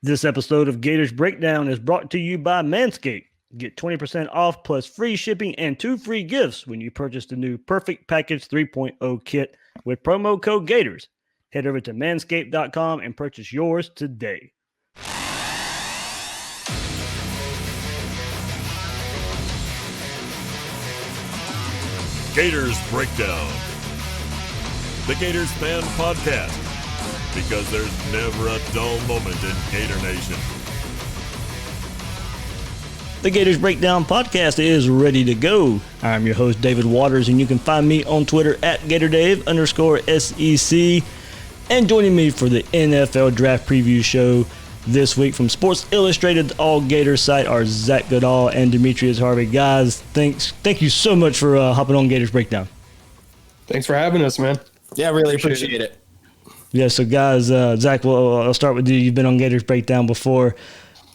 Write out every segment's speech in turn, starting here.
This episode of Gators Breakdown is brought to you by Manscaped. Get 20% off plus free shipping and 2 free gifts when you purchase the new Perfect Package 3.0 kit with promo code Gators. Head over to manscaped.com and purchase yours today. Gators Breakdown, the Gators fan podcast, because there's never a dull moment in Gator Nation. The Gators Breakdown podcast is ready to go. I'm your host, David Waters, and you can find me on Twitter at GatorDave_SEC. And joining me for the NFL Draft Preview Show this week from Sports Illustrated, the AllGators site, are Zach Goodall and Demetrius Harvey. Guys, thank you so much for hopping on Gators Breakdown. Thanks for having us, man. Yeah, really appreciate it. Yeah, so guys, Zach, I'll start with you. You've been on Gators Breakdown before.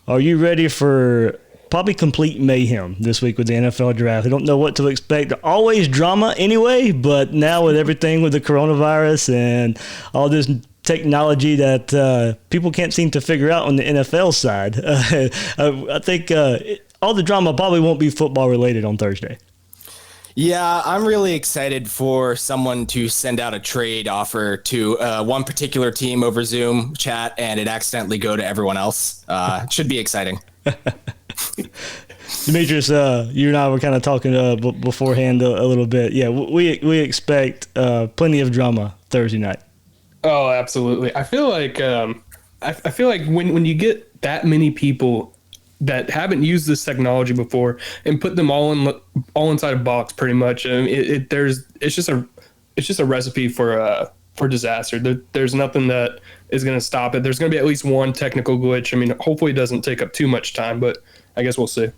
Are you ready for probably complete mayhem this week with the NFL Draft? I don't know what to expect. Always drama anyway, but now with everything with the coronavirus and all this technology that people can't seem to figure out on the NFL side, I think all the drama probably won't be football related on Thursday. Yeah, I'm really excited for someone to send out a trade offer to one particular team over Zoom chat and it accidentally go to everyone else. It should be exciting. Demetrius, you and I were kind of talking beforehand a little bit. Yeah, we expect plenty of drama Thursday night. Oh, absolutely. I feel like when you get that many people that haven't used this technology before and put them all inside a box, pretty much, it's just a recipe for disaster. There's nothing that is going to stop it. There's going to be at least one technical glitch. I mean, hopefully it doesn't take up too much time, but I guess we'll see.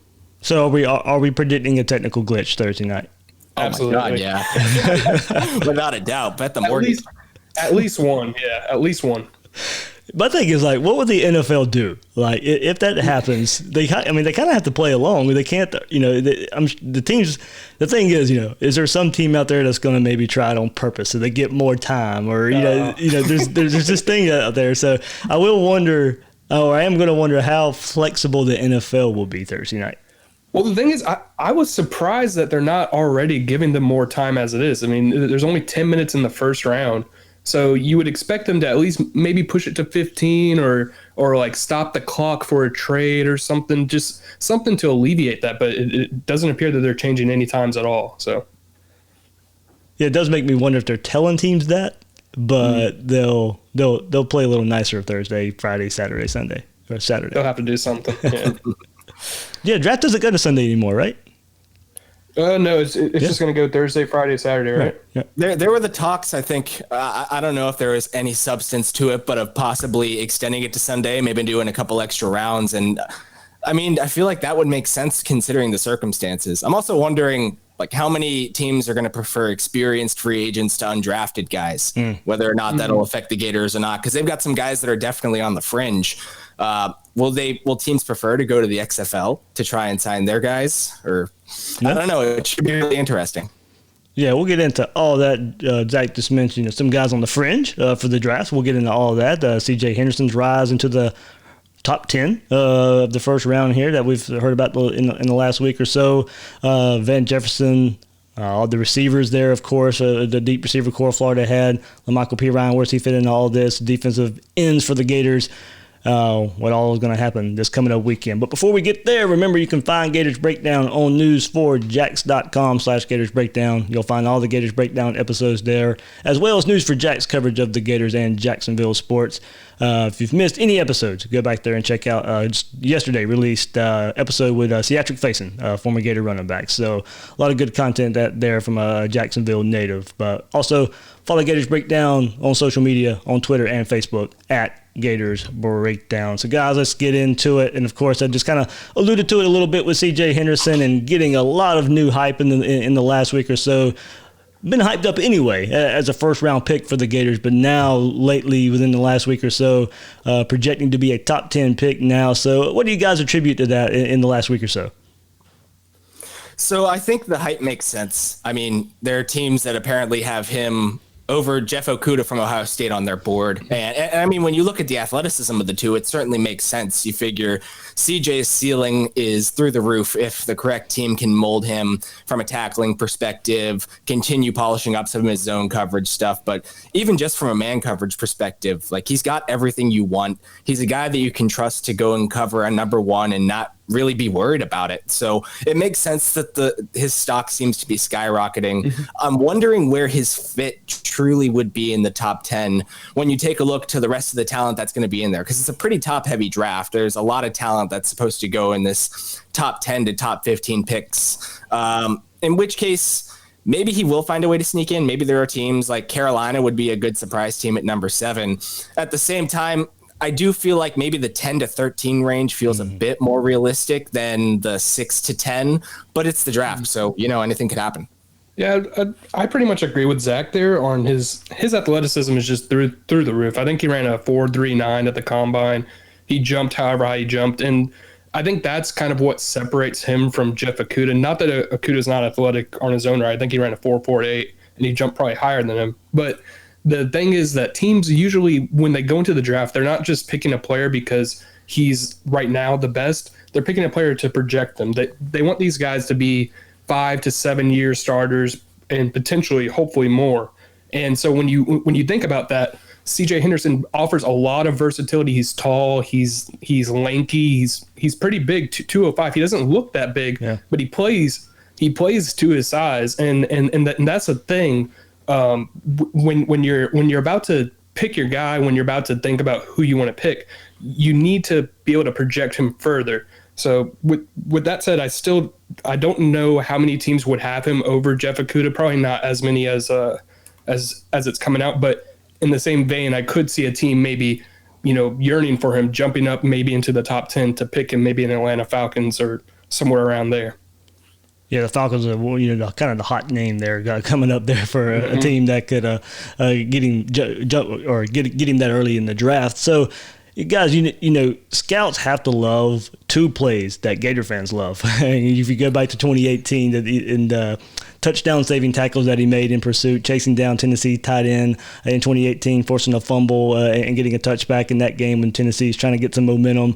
So are we predicting a technical glitch Thursday night? Absolutely. Oh my God, yeah. Without a doubt. Bet the mortgage. At least one. Yeah, at least one. My thing is, like, what would the NFL do? Like, if that happens, they kind of have to play along. They can't, the teams. The thing is, is there some team out there that's going to maybe try it on purpose so they get more time, or there's this thing out there. So I am going to wonder how flexible the NFL will be Thursday night. Well, the thing is, I was surprised that they're not already giving them more time as it is. I mean, there's only 10 minutes in the first round. So you would expect them to at least maybe push it to 15 or like stop the clock for a trade or something, just something to alleviate that. But it doesn't appear that they're changing any times at all. So yeah, it does make me wonder if they're telling teams that, but they'll play a little nicer Thursday, Friday, Saturday, Sunday, or Saturday. They'll have to do something. Yeah, yeah, draft doesn't go to Sunday anymore, right? No, it's just going to go Thursday, Friday, Saturday, right? Yeah. There were the talks, I think, I don't know if there was any substance to it, but of possibly extending it to Sunday, maybe doing a couple extra rounds. And I mean, I feel like that would make sense considering the circumstances. I'm also wondering, like, how many teams are going to prefer experienced free agents to undrafted guys, whether or not that'll affect the Gators or not, because they've got some guys that are definitely on the fringe. Will teams prefer to go to the XFL to try and sign their guys? Or I don't know. It should be really interesting. Yeah, we'll get into all that. Zach just mentioned some guys on the fringe for the draft. We'll get into all of that. CJ Henderson's rise into the top 10 of the first round here that we've heard about in the last week or so. Van Jefferson, all the receivers there, of course, the deep receiver core Florida had. LaMichael P. Ryan, where's he fit into all this? Defensive ends for the Gators. What all is going to happen this coming up weekend. But before we get there, remember you can find Gators Breakdown on news4jax.com/Gators Breakdown. You'll find all the Gators Breakdown episodes there, as well as News for Jax coverage of the Gators and Jacksonville sports. If you've missed any episodes, go back there and check out just yesterday released episode with Seatric Faison, former Gator running back. So a lot of good content there from a Jacksonville native. But also follow Gators Breakdown on social media, on Twitter and Facebook at Gators Breakdown. So guys, let's get into it. And of course, I just kind of alluded to it a little bit with CJ Henderson and getting a lot of new hype in the last week or so. Been hyped up anyway as a first round pick for the Gators, but now lately within the last week or so, projecting to be a top 10 pick now. So what do you guys attribute to that in the last week or so? So I think the hype makes sense. I mean, there are teams that apparently have him over Jeff Okudah from Ohio State on their board. And I mean, when you look at the athleticism of the two, it certainly makes sense. You figure CJ's ceiling is through the roof if the correct team can mold him from a tackling perspective, continue polishing up some of his zone coverage stuff. But even just from a man coverage perspective, like, he's got everything you want. He's a guy that you can trust to go and cover a number one and not really be worried about it. So it makes sense that his stock seems to be skyrocketing. Mm-hmm. I'm wondering where his fit truly would be in the top 10 when you take a look to the rest of the talent that's going to be in there, because it's a pretty top heavy draft. There's a lot of talent that's supposed to go in this top 10 to top 15 picks. In which case, maybe he will find a way to sneak in. Maybe there are teams like Carolina would be a good surprise team at number 7. At the same time, I do feel like maybe the 10 to 13 range feels a bit more realistic than the 6 to 10, but it's the draft. So, anything could happen. Yeah, I pretty much agree with Zach there on his athleticism is just through the roof. I think he ran a 4.39 at the combine. He jumped however high he jumped. And I think that's kind of what separates him from Jeff Okudah. Not that Okudah's not athletic on his own right. I think he ran a 4.48 and he jumped probably higher than him. But the thing is that teams usually, when they go into the draft, they're not just picking a player because he's right now the best. They're picking a player to project them. They want these guys to be 5 to 7 year starters and potentially, hopefully, more. And so when you think about that, CJ Henderson offers a lot of versatility. He's tall, he's lanky, he's pretty big, 205. He doesn't look that big, but he plays to his size, and that's a thing. When you're about to pick your guy, when you're about to think about who you want to pick, you need to be able to project him further. So with that said, I don't know how many teams would have him over Jeff Okudah. Probably not as many as it's coming out. But in the same vein, I could see a team maybe yearning for him, jumping up maybe into the top 10 to pick him, maybe in Atlanta Falcons or somewhere around there. Yeah, the Falcons are kind of the hot name there coming up there for a team that could get him get him that early in the draft. So, guys, scouts have to love 2 plays that Gator fans love. If you go back to 2018 and the touchdown-saving tackles that he made in pursuit, chasing down Tennessee tight end in 2018, forcing a fumble and getting a touchback in that game when Tennessee's trying to get some momentum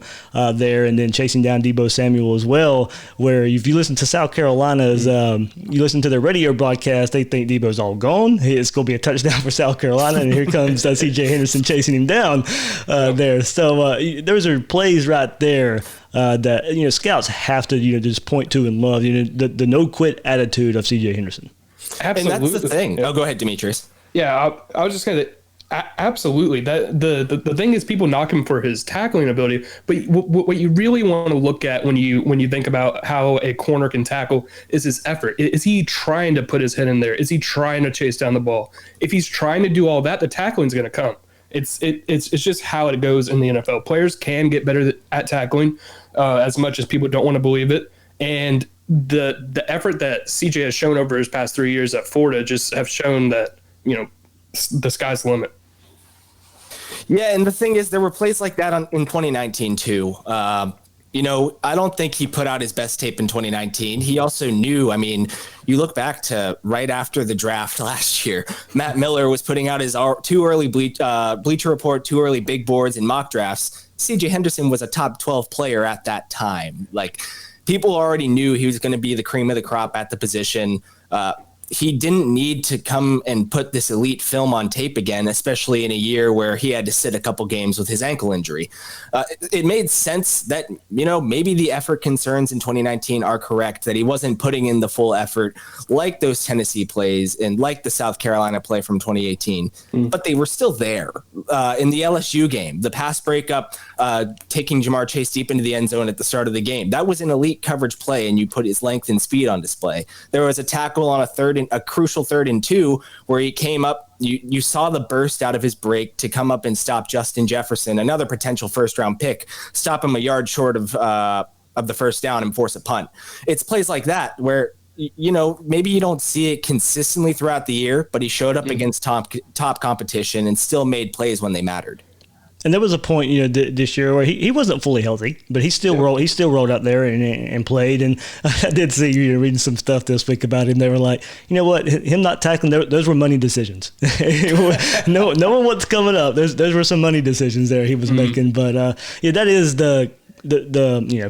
there, and then chasing down Deebo Samuel as well, where if you listen to South Carolina's, you listen to their radio broadcast, they think Deebo's all gone. It's going to be a touchdown for South Carolina, and here comes CJ Henderson chasing him down there. So those are plays right there that scouts have to just point to and love. The no quit attitude of CJ Henderson. Absolutely, and that's the thing. Oh, go ahead, Demetrius. Yeah, I was just gonna. Absolutely. That the thing is, people knock him for his tackling ability, but what you really want to look at when you think about how a corner can tackle is his effort. Is he trying to put his head in there? Is he trying to chase down the ball? If he's trying to do all that, the tackling is going to come. It's just how it goes in the NFL. Players can get better at tackling, as much as people don't want to believe it. And the effort that CJ has shown over his past 3 years at Florida just have shown that the sky's the limit. Yeah, and the thing is, there were plays like that in 2019 too. I don't think he put out his best tape in 2019. He also knew, you look back to right after the draft last year, Matt Miller was putting out his too early Bleacher Report, too early big boards and mock drafts. CJ Henderson was a top 12 player at that time. Like, people already knew he was going to be the cream of the crop at the position. He didn't need to come and put this elite film on tape again, especially in a year where he had to sit a couple games with his ankle injury. It made sense that, maybe the effort concerns in 2019 are correct, that he wasn't putting in the full effort like those Tennessee plays and like the South Carolina play from 2018, but they were still there. In the LSU game, the pass breakup, taking Jamar Chase deep into the end zone at the start of the game, that was an elite coverage play, and you put his length and speed on display. There was a tackle on a crucial 3rd and 2 where he came up. You saw the burst out of his break to come up and stop Justin Jefferson, another potential first-round pick, stop him a yard short of the first down and force a punt. It's plays like that where, maybe you don't see it consistently throughout the year, but he showed up against top competition and still made plays when they mattered. And there was a point, this year where he wasn't fully healthy, but he still rolled out there and played. And I did see reading some stuff this week about him. They were like, you know what, him not tackling, those were money decisions. No one what's coming up. Those were some money decisions there he was making. But that is the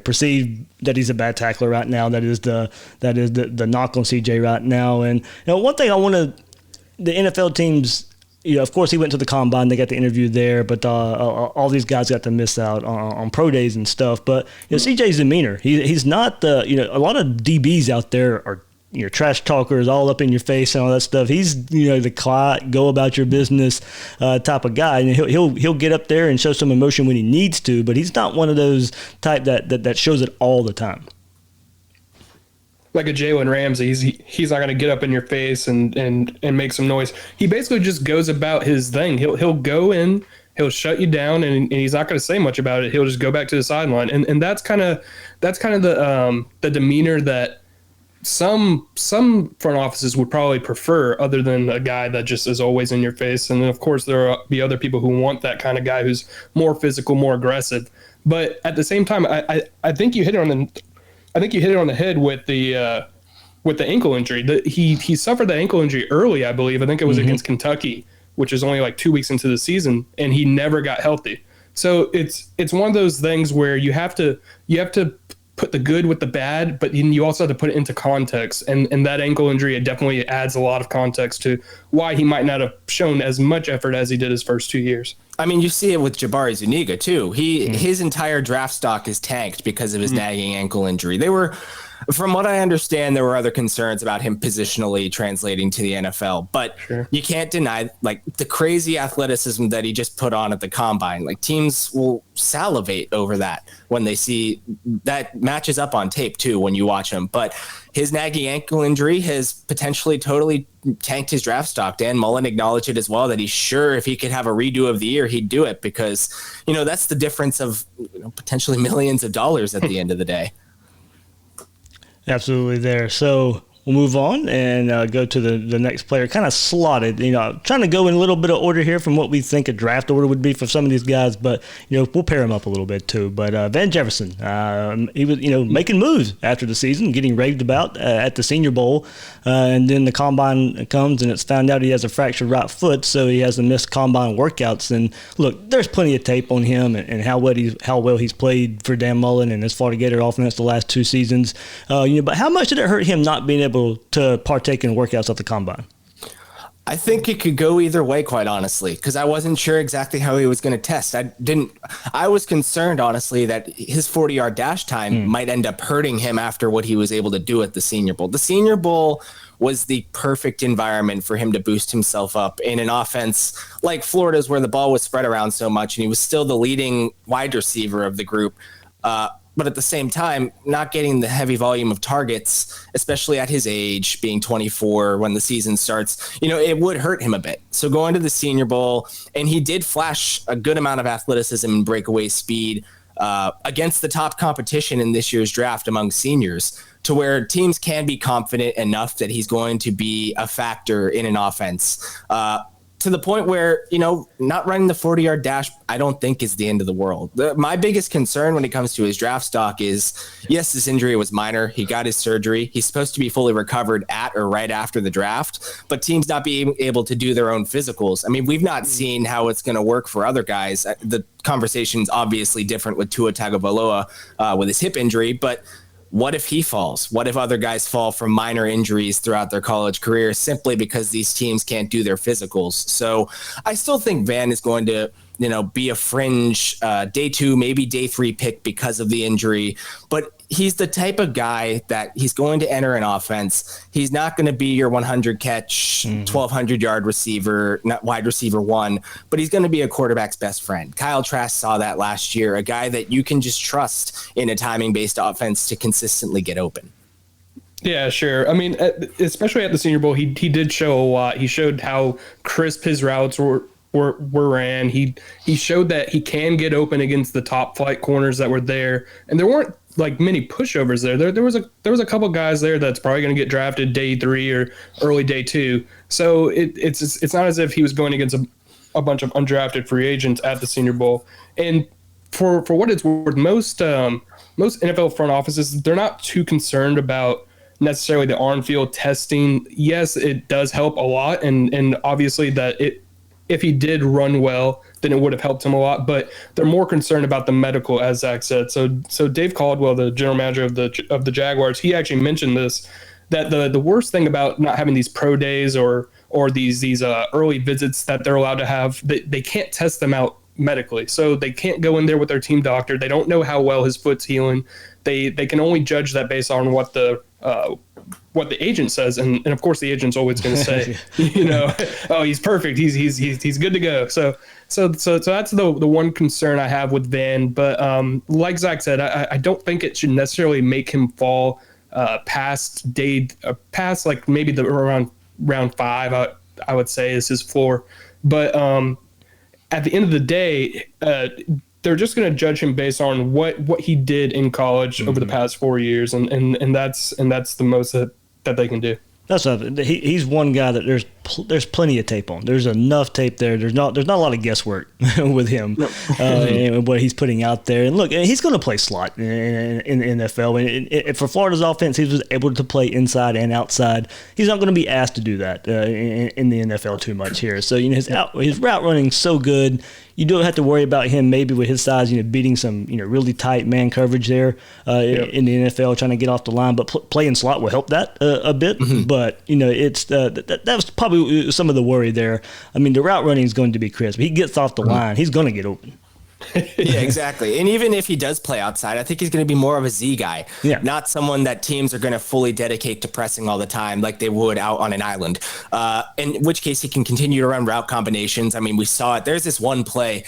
perceived that he's a bad tackler right now. That is the knock on CJ right now. And one thing the NFL teams. Of course, he went to the combine. They got the interview there, but all these guys got to miss out on pro days and stuff. But CJ's demeanor, he's not a lot of DBs out there are trash talkers, all up in your face and all that stuff. He's the quiet, go about your business type of guy, and he'll get up there and show some emotion when he needs to. But he's not one of those type that shows it all the time. Like a Jalen Ramsey, he's not going to get up in your face and make some noise. He basically just goes about his thing. He'll go in, he'll shut you down, and he's not going to say much about it. He'll just go back to the sideline, and that's kind of the demeanor that some front offices would probably prefer, other than a guy that just is always in your face. And then of course there will be other people who want that kind of guy who's more physical, more aggressive. But at the same time, I think you hit it on the head with the ankle injury. He suffered the ankle injury early, I believe. I think it was against Kentucky, which is only like 2 weeks into the season, and he never got healthy. So it's one of those things where you have to put the good with the bad, but you also have to put it into context. And that ankle injury, it definitely adds a lot of context to why he might not have shown as much effort as he did his first 2 years. I mean, you see it with Jabari Zuniga too. His entire draft stock is tanked because of his nagging ankle injury. From what I understand, there were other concerns about him positionally translating to the NFL, but you can't deny like the crazy athleticism that he just put on at the combine. Like teams will salivate over that when they see that matches up on tape too, when you watch him. But his nagging ankle injury has potentially totally tanked his draft stock. Dan Mullen acknowledged it as well, that he's sure if he could have a redo of the year, he'd do it, because, that's the difference of potentially millions of dollars at the end of the day. Absolutely there. So we'll move on and go to the next player, kind of slotted, trying to go in a little bit of order here from what we think a draft order would be for some of these guys, but, we'll pair him up a little bit too. But Van Jefferson, he was, making moves after the season, getting raved about at the Senior Bowl, and then the combine comes and it's found out he has a fractured right foot, so he has to miss combine workouts. And look, there's plenty of tape on him and how well he's played for Dan Mullen and his Florida Gator offense the last 2 seasons. But how much did it hurt him not being able to partake in workouts at the combine? I think it could go either way, quite honestly, because I wasn't sure exactly how he was going to test. I was concerned, honestly, that his 40-yard dash time might end up hurting him after what he was able to do at the Senior Bowl. The Senior Bowl was the perfect environment for him to boost himself up in an offense like Florida's, where the ball was spread around so much, and he was still the leading wide receiver of the group. But at the same time, not getting the heavy volume of targets, especially at his age, being 24 when the season starts, it would hurt him a bit. So going to the Senior Bowl, and he did flash a good amount of athleticism and breakaway speed against the top competition in this year's draft among seniors, to where teams can be confident enough that he's going to be a factor in an offense. To the point where, not running the 40-yard dash, I don't think is the end of the world. My biggest concern when it comes to his draft stock is, yes, this injury was minor. He got his surgery. He's supposed to be fully recovered at or right after the draft, but teams not being able to do their own physicals. I mean, we've not seen how it's going to work for other guys. The conversation's obviously different with Tua Tagovailoa with his hip injury, but what if he falls? What if other guys fall from minor injuries throughout their college career simply because these teams can't do their physicals? So I still think Van is going to, be a fringe day 2, maybe day 3 pick because of the injury. But he's the type of guy that he's going to enter an offense. He's not going to be your 100 catch, 1,200 yard receiver, not wide receiver 1, but he's going to be a quarterback's best friend. Kyle Trask saw that last year, a guy that you can just trust in a timing based offense to consistently get open. Yeah, sure. I mean, especially at the Senior Bowl, he did show a lot. He showed how crisp his routes were ran. He showed that he can get open against the top flight corners that were there, and there weren't like many pushovers there. There was a couple guys there that's probably going to get drafted day 3 or early day 2. So it's not as if he was going against a bunch of undrafted free agents at the Senior Bowl. And for what it's worth, most NFL front offices, they're not too concerned about necessarily the on-field testing. Yes, it does help a lot, and obviously that if he did run well, then it would have helped him a lot. But they're more concerned about the medical, as Zach said. So Dave Caldwell, the general manager of the Jaguars, he actually mentioned this, that the worst thing about not having these pro days or these early visits that they're allowed to have, they can't test them out medically. So they can't go in there with their team doctor. They don't know how well his foot's healing. They can only judge that based on what the agent says, and of course the agent's always going to say, oh, he's perfect, he's good to go. So that's the one concern I have with Van. But like Zach said, I don't think it should necessarily make him fall past like maybe around round 5. I would say is his floor. But at the end of the day, they're just going to judge him based on what he did in college over the past 4 years, and that's the most that they can do. That's what he's one guy that there's plenty of tape on. There's enough tape there. There's not a lot of guesswork with him and what he's putting out there. And look, he's going to play slot in the NFL. And for Florida's offense, he was able to play inside and outside. He's not going to be asked to do that in the NFL too much here. So his route running so good. You don't have to worry about him maybe with his size, beating some really tight man coverage there in the NFL, trying to get off the line. But playing slot will help that a bit. Mm-hmm. But it's that was probably some of the worry there. I mean, the route running is going to be crisp. He gets off the line, he's going to get open. Yeah, exactly. And even if he does play outside, I think he's going to be more of a Z guy, not someone that teams are going to fully dedicate to pressing all the time like they would out on an island, in which case he can continue to run route combinations. I mean, we saw it. There's this one play.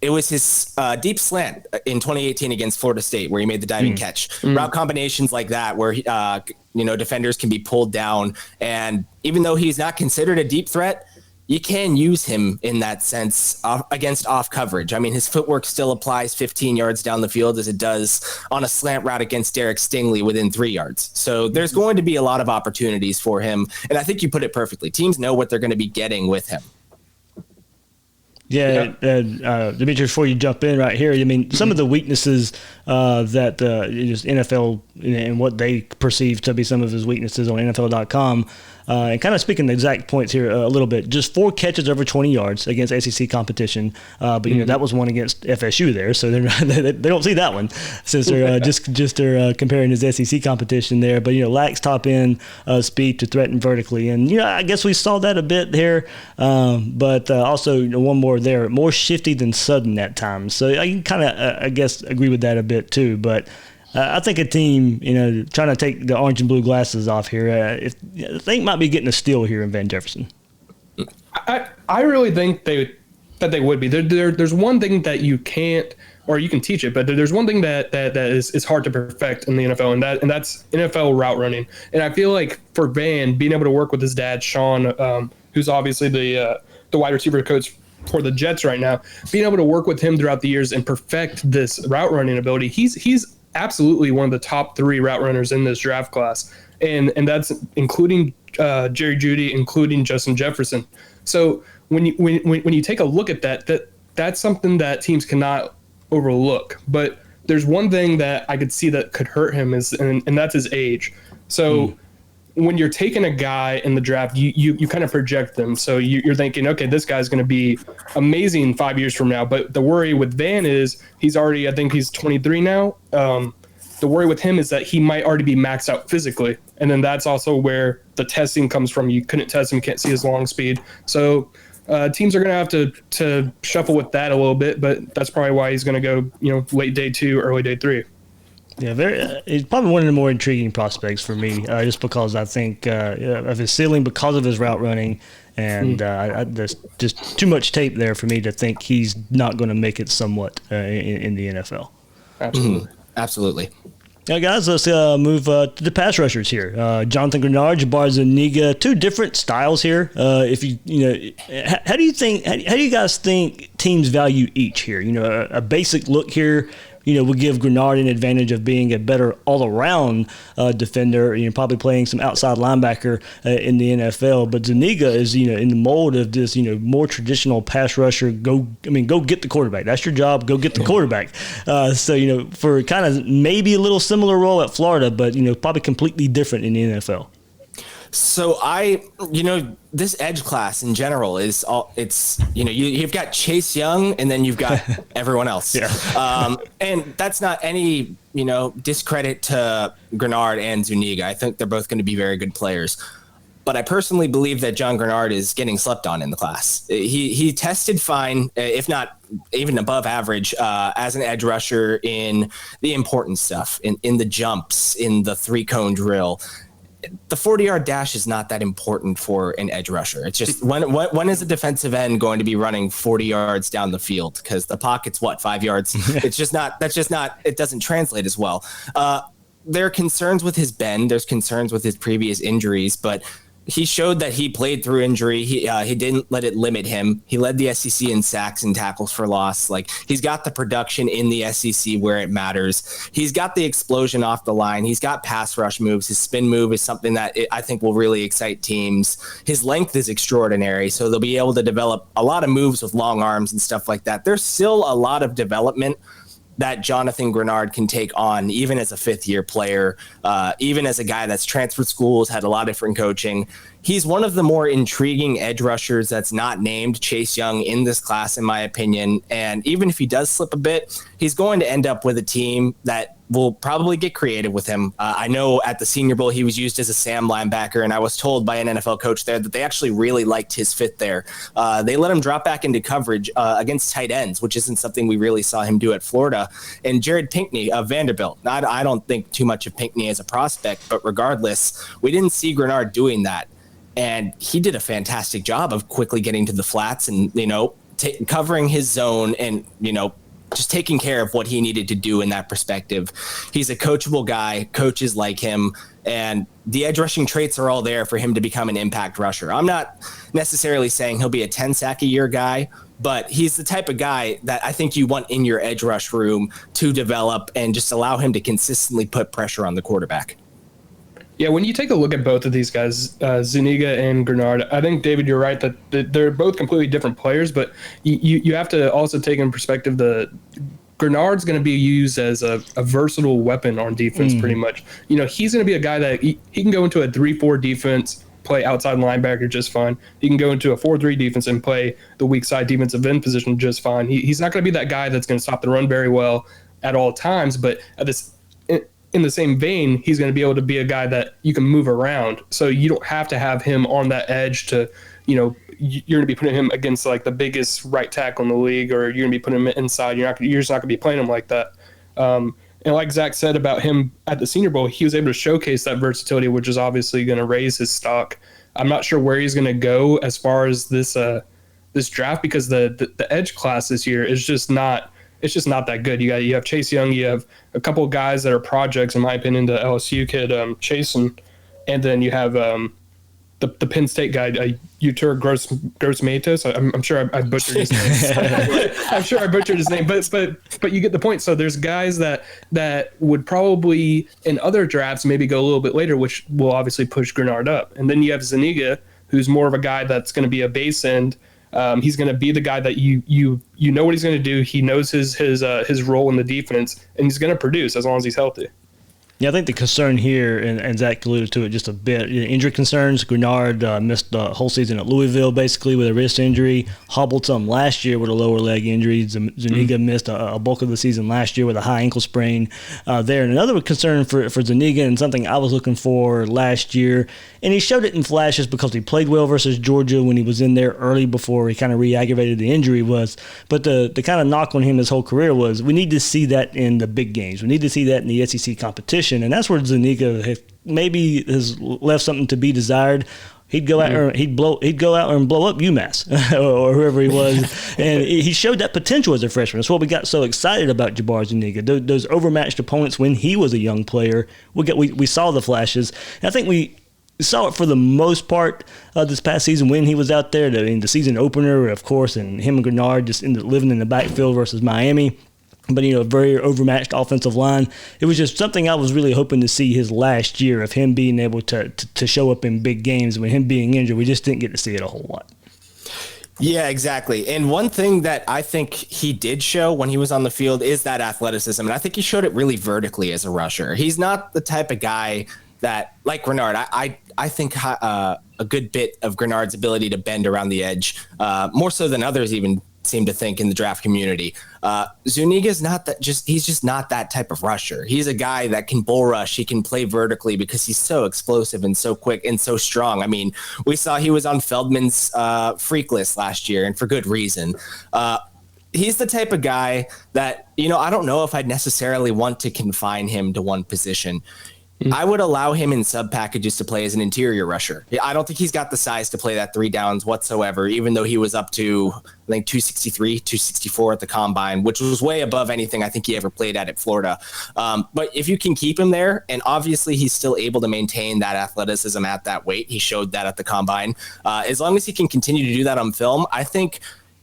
It was his deep slant in 2018 against Florida State where he made the diving catch. Route combinations like that where defenders can be pulled down. And even though he's not considered a deep threat, you can use him in that sense against off coverage. I mean, his footwork still applies 15 yards down the field as it does on a slant route against Derek Stingley within 3 yards. So there's going to be a lot of opportunities for him. And I think you put it perfectly. Teams know what they're going to be getting with him. Yeah, Demetrius, before you jump in right here, I mean, some of the weaknesses that just NFL and what they perceive to be some of his weaknesses on NFL.com, and kind of speaking the exact points here a little bit, just 4 catches over 20 yards against ACC competition, but that was one against FSU there, so they don't see that one since they're they're comparing his SEC competition there, but lacks top end speed to threaten vertically, and I guess we saw that a bit here, but also one more there, more shifty than sudden at times. So I can kind of, I guess, agree with that a bit too. But I think a team, trying to take the orange and blue glasses off here, I think might be getting a steal here in Van Jefferson. I really think that they would be. There's one thing that you can't, or you can teach it, but there's one thing that is hard to perfect in the NFL, and that's NFL route running. And I feel like for Van, being able to work with his dad, Sean, who's obviously the wide receiver coach for the Jets right now, being able to work with him throughout the years and perfect this route running ability, he's absolutely one of the top 3 route runners in this draft class, and that's including Jerry Jeudy, including Justin Jefferson. So when you take a look at that's something that teams cannot overlook. But there's one thing that I could see that could hurt him and that's his age. So when you're taking a guy in the draft, you kind of project them. So you're thinking, okay, this guy's going to be amazing 5 years from now. But the worry with Van is I think he's 23 now. The worry with him is that he might already be maxed out physically. And then that's also where the testing comes from. You couldn't test him, can't see his long speed. So teams are going to have to shuffle with that a little bit, but that's probably why he's going to go, late day 2, early day 3. Yeah, he's probably one of the more intriguing prospects for me, just because I think of his ceiling, because of his route running, and there's just too much tape there for me to think he's not going to make it somewhat in the NFL. Absolutely. Absolutely. Now, guys, let's move to the pass rushers here. Jonathan Greenard, Jabari Zuniga, 2 different styles here. If how do you guys think teams value each here? A basic look here. would give Greenard an advantage of being a better all-around defender, probably playing some outside linebacker in the NFL. But Zuniga is, in the mold of this, more traditional pass rusher. Go get the quarterback. That's your job. Go get the quarterback. So, for kind of maybe a little similar role at Florida, but, probably completely different in the NFL. So this edge class in general is you've got Chase Young and then you've got everyone else. Yeah. And that's not any, discredit to Greenard and Zuniga. I think they're both going to be very good players. But I personally believe that John Greenard is getting slept on in the class. He tested fine, if not even above average, as an edge rusher in the important stuff, in the jumps, in the 3-cone drill. The 40-yard dash is not that important for an edge rusher. It's just when is a defensive end going to be running 40 yards down the field? Because the pocket's 5 yards. It's just not. That's just not. It doesn't translate as well. There are concerns with his bend. There's concerns with his previous injuries, but he showed that he played through injury. He didn't let it limit him. He led the SEC in sacks and tackles for loss. Like, he's got the production in the SEC where it matters. He's got the explosion off the line. He's got pass rush moves. His spin move is something that I think will really excite teams. His length is extraordinary, so they'll be able to develop a lot of moves with long arms and stuff like that. There's still a lot of development that Jonathan Greenard can take on, even as a fifth-year player, even as a guy that's transferred schools, had a lot of different coaching. He's one of the more intriguing edge rushers that's not named Chase Young in this class, in my opinion. And even if he does slip a bit, he's going to end up with a team that will probably get creative with him. I know at the Senior Bowl, he was used as a Sam linebacker, and I was told by an NFL coach there that they actually really liked his fit there. They let him drop back into coverage against tight ends, which isn't something we really saw him do at Florida. And Jared Pinkney of Vanderbilt. I don't think too much of Pinkney as a prospect, but regardless, we didn't see Greenard doing that. And he did a fantastic job of quickly getting to the flats and, covering his zone and, just taking care of what he needed to do in that perspective. He's a coachable guy, coaches like him, and the edge rushing traits are all there for him to become an impact rusher. I'm not necessarily saying he'll be a 10 sack a year guy, but he's the type of guy that I think you want in your edge rush room to develop and just allow him to consistently put pressure on the quarterback. Yeah, when you take a look at both of these guys, Zuniga and Greenard, I think, David, you're right that they're both completely different players, but you have to also take in perspective Greenard's going to be used as a versatile weapon on defense pretty much. He's going to be a guy that he can go into a 3-4 defense, play outside linebacker just fine. He can go into a 4-3 defense and play the weak side defensive end position just fine. He's not going to be that guy that's going to stop the run very well at all times, but in the same vein, he's going to be able to be a guy that you can move around. So you don't have to have him on that edge to, you're going to be putting him against like the biggest right tackle in the league, or you're going to be putting him inside. You're just not going to be playing him like that. And like Zach said about him at the Senior Bowl, he was able to showcase that versatility, which is obviously going to raise his stock. I'm not sure where he's going to go as far as this draft, because the edge class this year is just not. It's just not that good. You have Chase Young. You have a couple of guys that are projects, in my opinion. The LSU kid, Chasen, and then you have the Penn State guy, Utur Gross-Matos. I'm sure I butchered his name. I'm sure I butchered his name, but you get the point. So there's guys that would probably in other drafts maybe go a little bit later, which will obviously push Greenard up. And then you have Zuniga, who's more of a guy that's going to be a base end. He's going to be the guy that you know what he's going to do. He knows his role in the defense, and he's going to produce as long as he's healthy. Yeah, I think the concern here, and Zach alluded to it just a bit, injury concerns. Greenard missed the whole season at Louisville, basically, with a wrist injury. Hobbled some last year with a lower leg injury. Zuniga missed a bulk of the season last year with a high ankle sprain there. And another concern for Zuniga, and something I was looking for last year, and he showed it in flashes because he played well versus Georgia when he was in there early before he kind of re-aggravated the injury but the kind of knock on him his whole career was we need to see that in the big games. We need to see that in the SEC competition. And that's where Zuniga maybe has left something to be desired. He'd go out there, he'd go out and blow up UMass or whoever he was, and he showed that potential as a freshman. That's what we got so excited about Jabari Zuniga. Those overmatched opponents when he was a young player, we saw the flashes. And I think we saw it for the most part this past season when he was out there. The season opener, of course, and him and Greenard just ended up living in the backfield versus Miami. but, a very overmatched offensive line. It was just something I was really hoping to see his last year of him being able to show up in big games. When him being injured, we just didn't get to see it a whole lot. Yeah, exactly. And one thing that I think he did show when he was on the field is that athleticism. And I think he showed it really vertically as a rusher. He's not the type of guy that, like Greenard, I think a good bit of Greenard's ability to bend around the edge, more so than others even seem to think in the draft community. Zuniga's not that, he's just not that type of rusher. He's a guy that can bull rush. He can play vertically because he's so explosive and so quick and so strong. I mean, we saw he was on Feldman's freak list last year, and for good reason. He's the type of guy that, I don't know if I'd necessarily want to confine him to one position. I would allow him in sub packages to play as an interior rusher. I don't think he's got the size to play that 3 downs whatsoever, even though he was up to, I think, 263, 264 at the combine, which was way above anything I think he ever played at Florida. But if you can keep him there, and obviously he's still able to maintain that athleticism at that weight, he showed that at the combine. As long as he can continue to do that on film, I think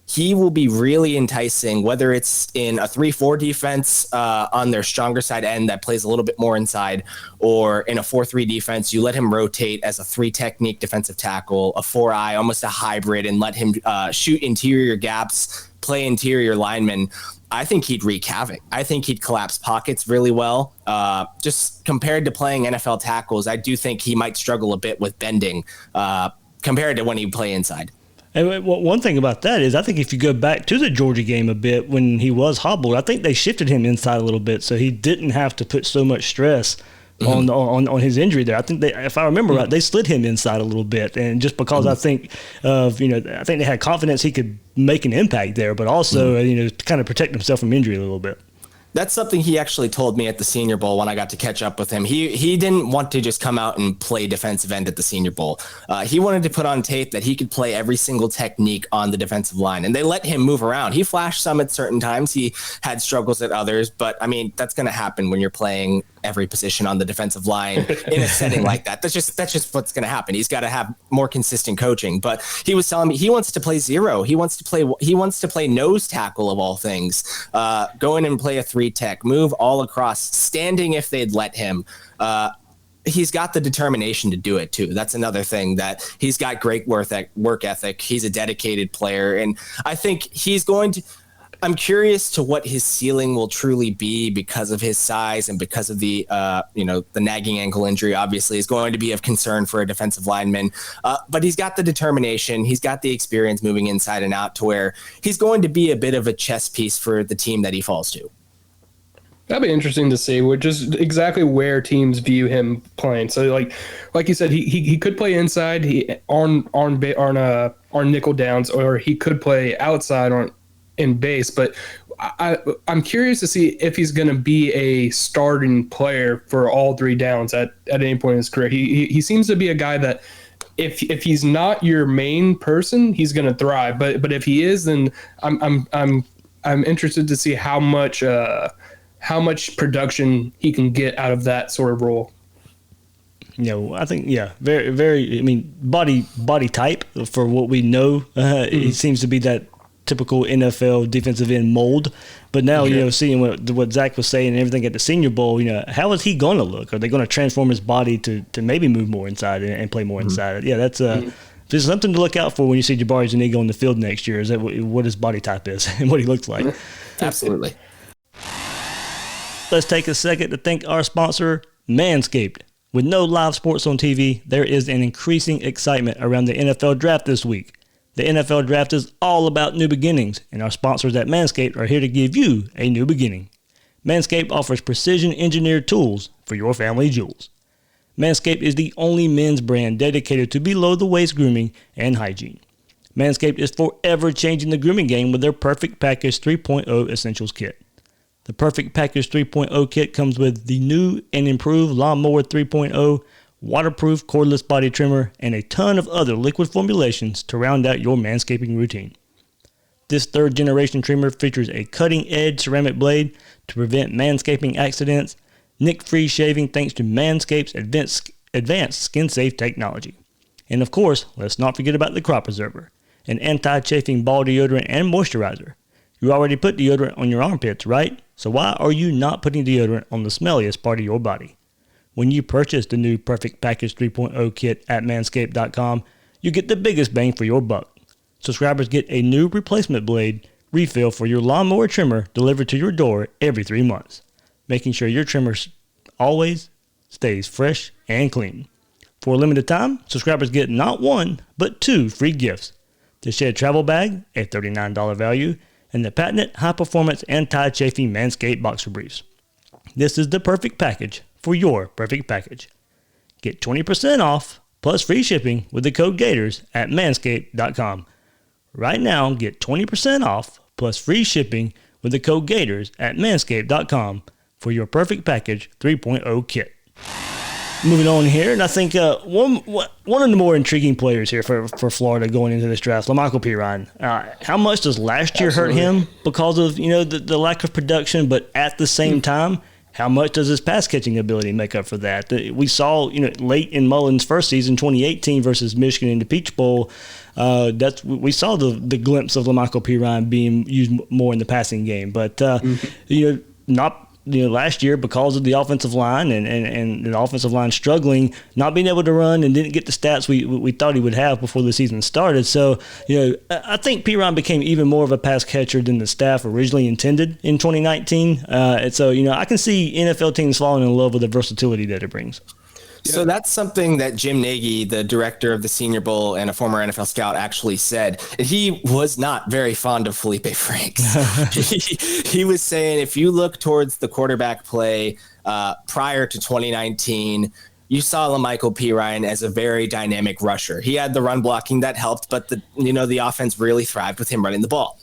he will be really enticing, whether it's in a 3-4 defense on their stronger side end that plays a little bit more inside, or in a 4-3 defense, you let him rotate as a 3 technique defensive tackle, a 4-eye, almost a hybrid, and let him shoot interior gaps, play interior lineman. I think he'd wreak havoc. I think he'd collapse pockets really well. Just compared to playing NFL tackles, I do think he might struggle a bit with bending compared to when he play inside. And one thing about that is I think if you go back to the Georgia game a bit when he was hobbled, I think they shifted him inside a little bit so he didn't have to put so much stress on his injury there. I think if I remember right, they slid him inside a little bit, and just because I think I think they had confidence he could make an impact there, but also to kind of protect himself from injury a little bit. That's something he actually told me at the Senior Bowl when I got to catch up with him. He didn't want to just come out and play defensive end at the Senior Bowl. He wanted to put on tape that he could play every single technique on the defensive line, and they let him move around. He flashed some at certain times. He had struggles at others, but I mean, that's going to happen when you're playing every position on the defensive line in a setting like that. That's just what's going to happen. He's got to have more consistent coaching. But he was telling me he wants to play zero. He wants to play nose tackle of all things. Go in and play a 3 tech, move all across, standing if they'd let him. He's got the determination to do it too. That's another thing, that he's got great work ethic. He's a dedicated player, and I think he's going to. I'm curious to what his ceiling will truly be because of his size and because of the the nagging ankle injury. Obviously, is going to be of concern for a defensive lineman. But he's got the determination. He's got the experience moving inside and out to where he's going to be a bit of a chess piece for the team that he falls to. That'd be interesting to see, which is exactly where teams view him playing. So, like you said, he could play inside on nickel downs, or he could play outside in base. But I'm curious to see if he's going to be a starting player for all 3 downs at any point in his career. He seems to be a guy that if he's not your main person, he's going to thrive. But if he is, then I'm interested to see how much production he can get out of that sort of role. I think, very, very, body type for what we know. It seems to be that typical NFL defensive end mold. But now, seeing what Zach was saying and everything at the Senior Bowl, how is he going to look? Are they going to transform his body to maybe move more inside and play more inside? Yeah, that's just something to look out for when you see Jabari Zuniga on the field next year, is that what his body type is and what he looks like. Absolutely. Let's take a second to thank our sponsor, Manscaped. With no live sports on TV, there is an increasing excitement around the NFL Draft this week. The NFL Draft is all about new beginnings, and our sponsors at Manscaped are here to give you a new beginning. Manscaped offers precision-engineered tools for your family jewels. Manscaped is the only men's brand dedicated to below-the-waist grooming and hygiene. Manscaped is forever changing the grooming game with their Perfect Package 3.0 Essentials Kit. The Perfect Package 3.0 kit comes with the new and improved Lawnmower 3.0, waterproof cordless body trimmer, and a ton of other liquid formulations to round out your manscaping routine. This 3rd generation trimmer features a cutting-edge ceramic blade to prevent manscaping accidents, nick-free shaving thanks to Manscaped's advanced skin-safe technology. And of course, let's not forget about the Crop Preserver, an anti-chafing ball deodorant and moisturizer. You already put deodorant on your armpits, right? So why are you not putting deodorant on the smelliest part of your body? When you purchase the new Perfect Package 3.0 kit at manscaped.com, you get the biggest bang for your buck. Subscribers get a new replacement blade refill for your lawnmower trimmer delivered to your door every 3 months, making sure your trimmer always stays fresh and clean. For a limited time, subscribers get not one, but 2 free gifts. The Shed Travel Bag, a $39 value, and the patented high-performance anti-chafing Manscaped Boxer Briefs. This is the perfect package for your perfect package. Get 20% off plus free shipping with the code Gators at manscaped.com. Right now, get 20% off plus free shipping with the code Gators at manscaped.com for your Perfect Package 3.0 kit. Moving on here, and I think one of the more intriguing players here for Florida going into this draft, Lamichael Pirine. How much does last year hurt him because of the lack of production? But at the same time, how much does his pass catching ability make up for that? We saw late in Mullen's first season, 2018 versus Michigan in the Peach Bowl. We saw the glimpse of Lamichael Pirine being used more in the passing game, but not. Last year, because of the offensive line and the offensive line struggling, not being able to run and didn't get the stats we thought he would have before the season started. So, I think Pirine became even more of a pass catcher than the staff originally intended in 2019. And so, I can see NFL teams falling in love with the versatility that it brings. So that's something that Jim Nagy, the director of the Senior Bowl and a former NFL scout, actually said. He was not very fond of Felipe Franks. he was saying if you look towards the quarterback play prior to 2019, you saw Lamichael Pirine as a very dynamic rusher. He had the run blocking that helped, but the offense really thrived with him running the ball.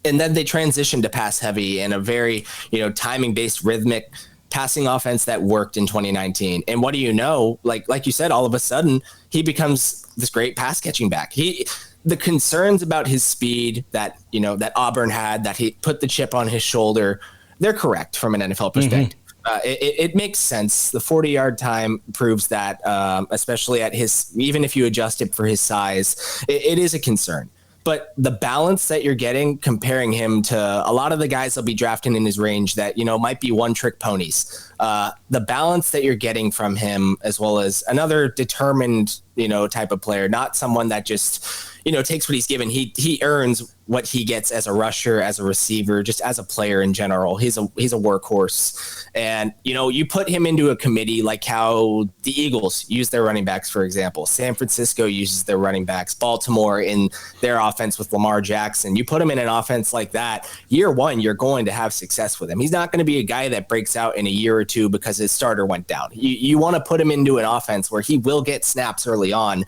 And then they transitioned to pass heavy and a very timing-based rhythmic passing offense that worked in 2019. And what do you know? Like you said, all of a sudden he becomes this great pass catching back. The concerns about his speed that Auburn had, that he put the chip on his shoulder, they're correct from an NFL perspective. It makes sense. The 40-yard time proves that, especially at even if you adjust it for his size, it is a concern. But the balance that you're getting, comparing him to a lot of the guys they'll be drafting in his range that, might be one-trick ponies, the balance that you're getting from him, as well as another determined, type of player, not someone that just, takes what he's given. He earns what he gets as a rusher, as a receiver, just as a player in general. He's a workhorse. And, you put him into a committee like how the Eagles use their running backs, for example. San Francisco uses their running backs. Baltimore in their offense with Lamar Jackson. You put him in an offense like that, year one, you're going to have success with him. He's not going to be a guy that breaks out in a year or two because his starter went down. You want to put him into an offense where he will get snaps early on,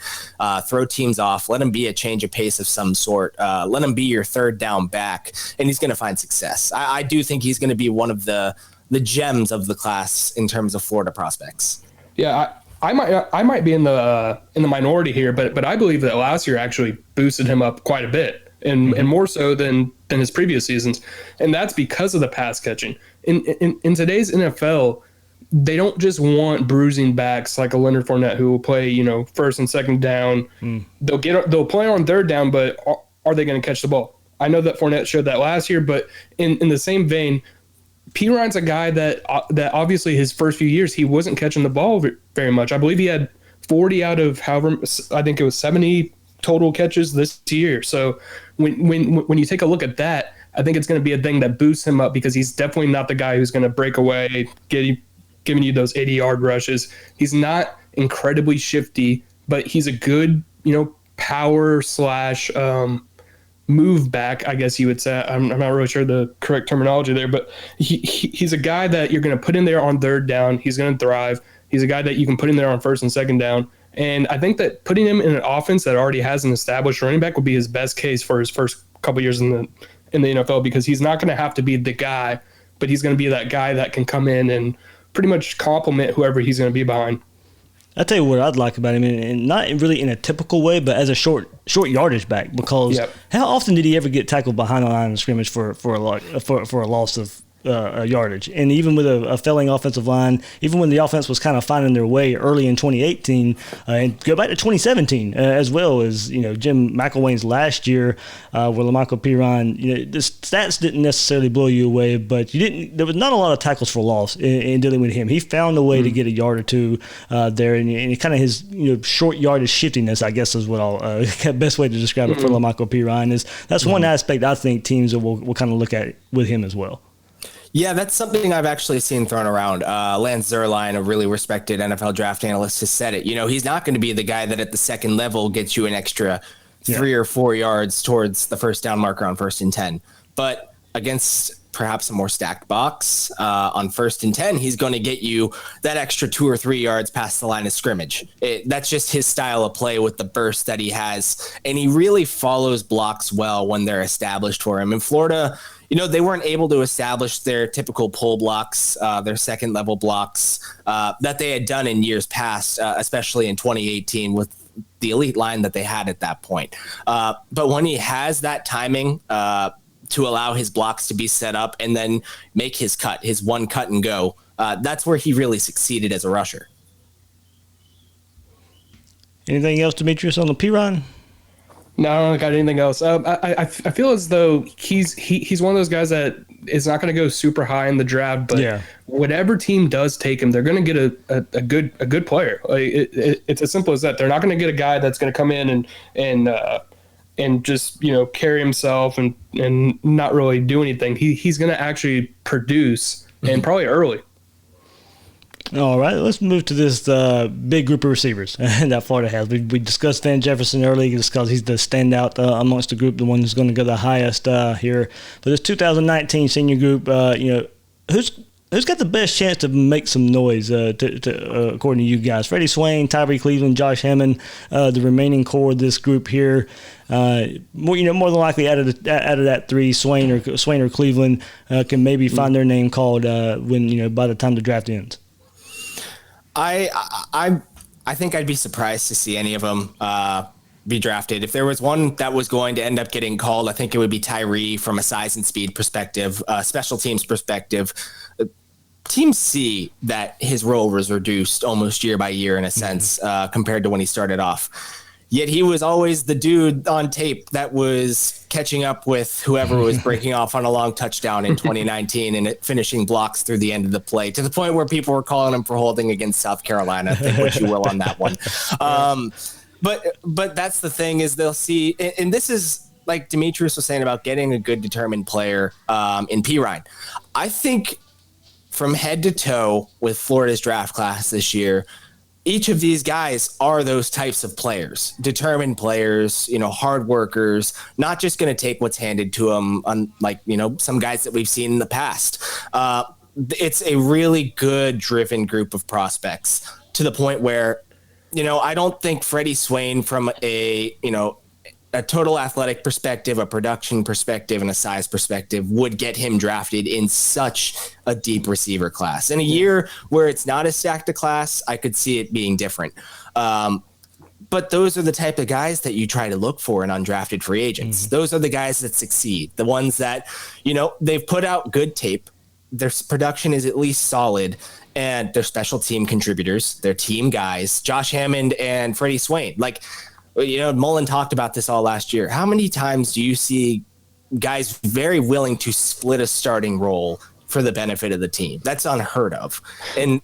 throw teams off, let him be a change of pace of some sort, let him be your third down back, and he's going to find success. I do think he's going to be one of the gems of the class in terms of Florida prospects. Yeah, I might be in the minority here, but I believe that last year actually boosted him up quite a bit, and more so than his previous seasons, and that's because of the pass catching. In today's NFL, they don't just want bruising backs like a Leonard Fournette who will play first and second down. They'll play on third down, but are they going to catch the ball? I know that Fournette showed that last year, but in the same vein, Pirine's a guy that obviously his first few years he wasn't catching the ball very much. I believe he had 40 out of I think it was 70 total catches this year. So when you take a look at that, I think it's going to be a thing that boosts him up because he's definitely not the guy who's going to break away, giving you those 80-yard rushes. He's not incredibly shifty, but he's a good power / move back, I guess you would say. I'm not really sure the correct terminology there, but he's a guy that you're going to put in there on third down. He's going to thrive. He's a guy that you can put in there on first and second down. And I think that putting him in an offense that already has an established running back would be his best case for his first couple years in the NFL, because he's not going to have to be the guy, but he's going to be that guy that can come in and pretty much complement whoever he's going to be behind. I'll tell you what I'd like about him, and not really in a typical way, but as a short yardage back. Because how often did he ever get tackled behind the line of scrimmage for a loss of yardage. And even with a failing offensive line, even when the offense was kind of finding their way early in 2018, and go back to 2017 as well as, Jim McElwain's last year where Lamichael Piron, the stats didn't necessarily blow you away, but there was not a lot of tackles for loss in dealing with him. He found a way to get a yard or two there, and kind of his short yardage shiftiness, I guess is what I'll best way to describe it for Lamichael Piron is. That's one aspect I think teams will kind of look at with him as well. Yeah, that's something I've actually seen thrown around. Lance Zierlein, a really respected NFL draft analyst, has said it. He's not going to be the guy that at the second level gets you an extra 3 or 4 yards towards the first down marker on 1st and 10. But against perhaps a more stacked box on 1st and 10, he's going to get you that extra 2 or 3 yards past the line of scrimmage. That's just his style of play with the burst that he has. And he really follows blocks well when they're established for him. In Florida, they weren't able to establish their typical pull blocks, their second level blocks that they had done in years past, especially in 2018 with the elite line that they had at that point. But when he has that timing to allow his blocks to be set up and then make his one cut and go, that's where he really succeeded as a rusher. Anything else, Demetrius, on the Piron? No, I don't got anything else. I feel as though he's one of those guys that is not going to go super high in the draft, but whatever team does take him, they're going to get a good player. Like it's as simple as that. They're not going to get a guy that's going to come in and just carry himself and not really do anything. He's going to actually produce and probably early. All right, let's move to this big group of receivers that Florida has. We discussed Van Jefferson earlier just because he's the standout amongst the group, the one who's going to go the highest here. But this 2019 senior group, who's got the best chance to make some noise, according to you guys? Freddie Swain, Tyree Cleveland, Josh Hammond, the remaining core of this group here. More than likely out of that three, Swain or Cleveland can maybe find their name called when by the time the draft ends. I think I'd be surprised to see any of them be drafted. If there was one that was going to end up getting called, I think it would be Tyree from a size and speed perspective, special teams perspective. Teams see that his role was reduced almost year by year in a sense compared to when he started off. Yet he was always the dude on tape that was catching up with whoever was breaking off on a long touchdown in 2019 and finishing blocks through the end of the play, to the point where people were calling him for holding against South Carolina. Think what you will on that one. But that's the thing is they'll see, and this is like Demetrius was saying about getting a good determined player in Pirine. I think from head to toe with Florida's draft class this year, each of these guys are those types of players, determined players, hard workers, not just going to take what's handed to them, unlike, some guys that we've seen in the past. It's a really good driven group of prospects to the point where, I don't think Freddie Swain from a total athletic perspective, a production perspective, and a size perspective would get him drafted in such a deep receiver class. In a year where it's not as stacked a class, I could see it being different. But those are the type of guys that you try to look for in undrafted free agents. Those are the guys that succeed, the ones that, they've put out good tape. Their production is at least solid, and they're special team contributors. They're team guys. Josh Hammond and Freddie Swain, Mullen talked about this all last year. How many times do you see guys very willing to split a starting role for the benefit of the team? That's unheard of. And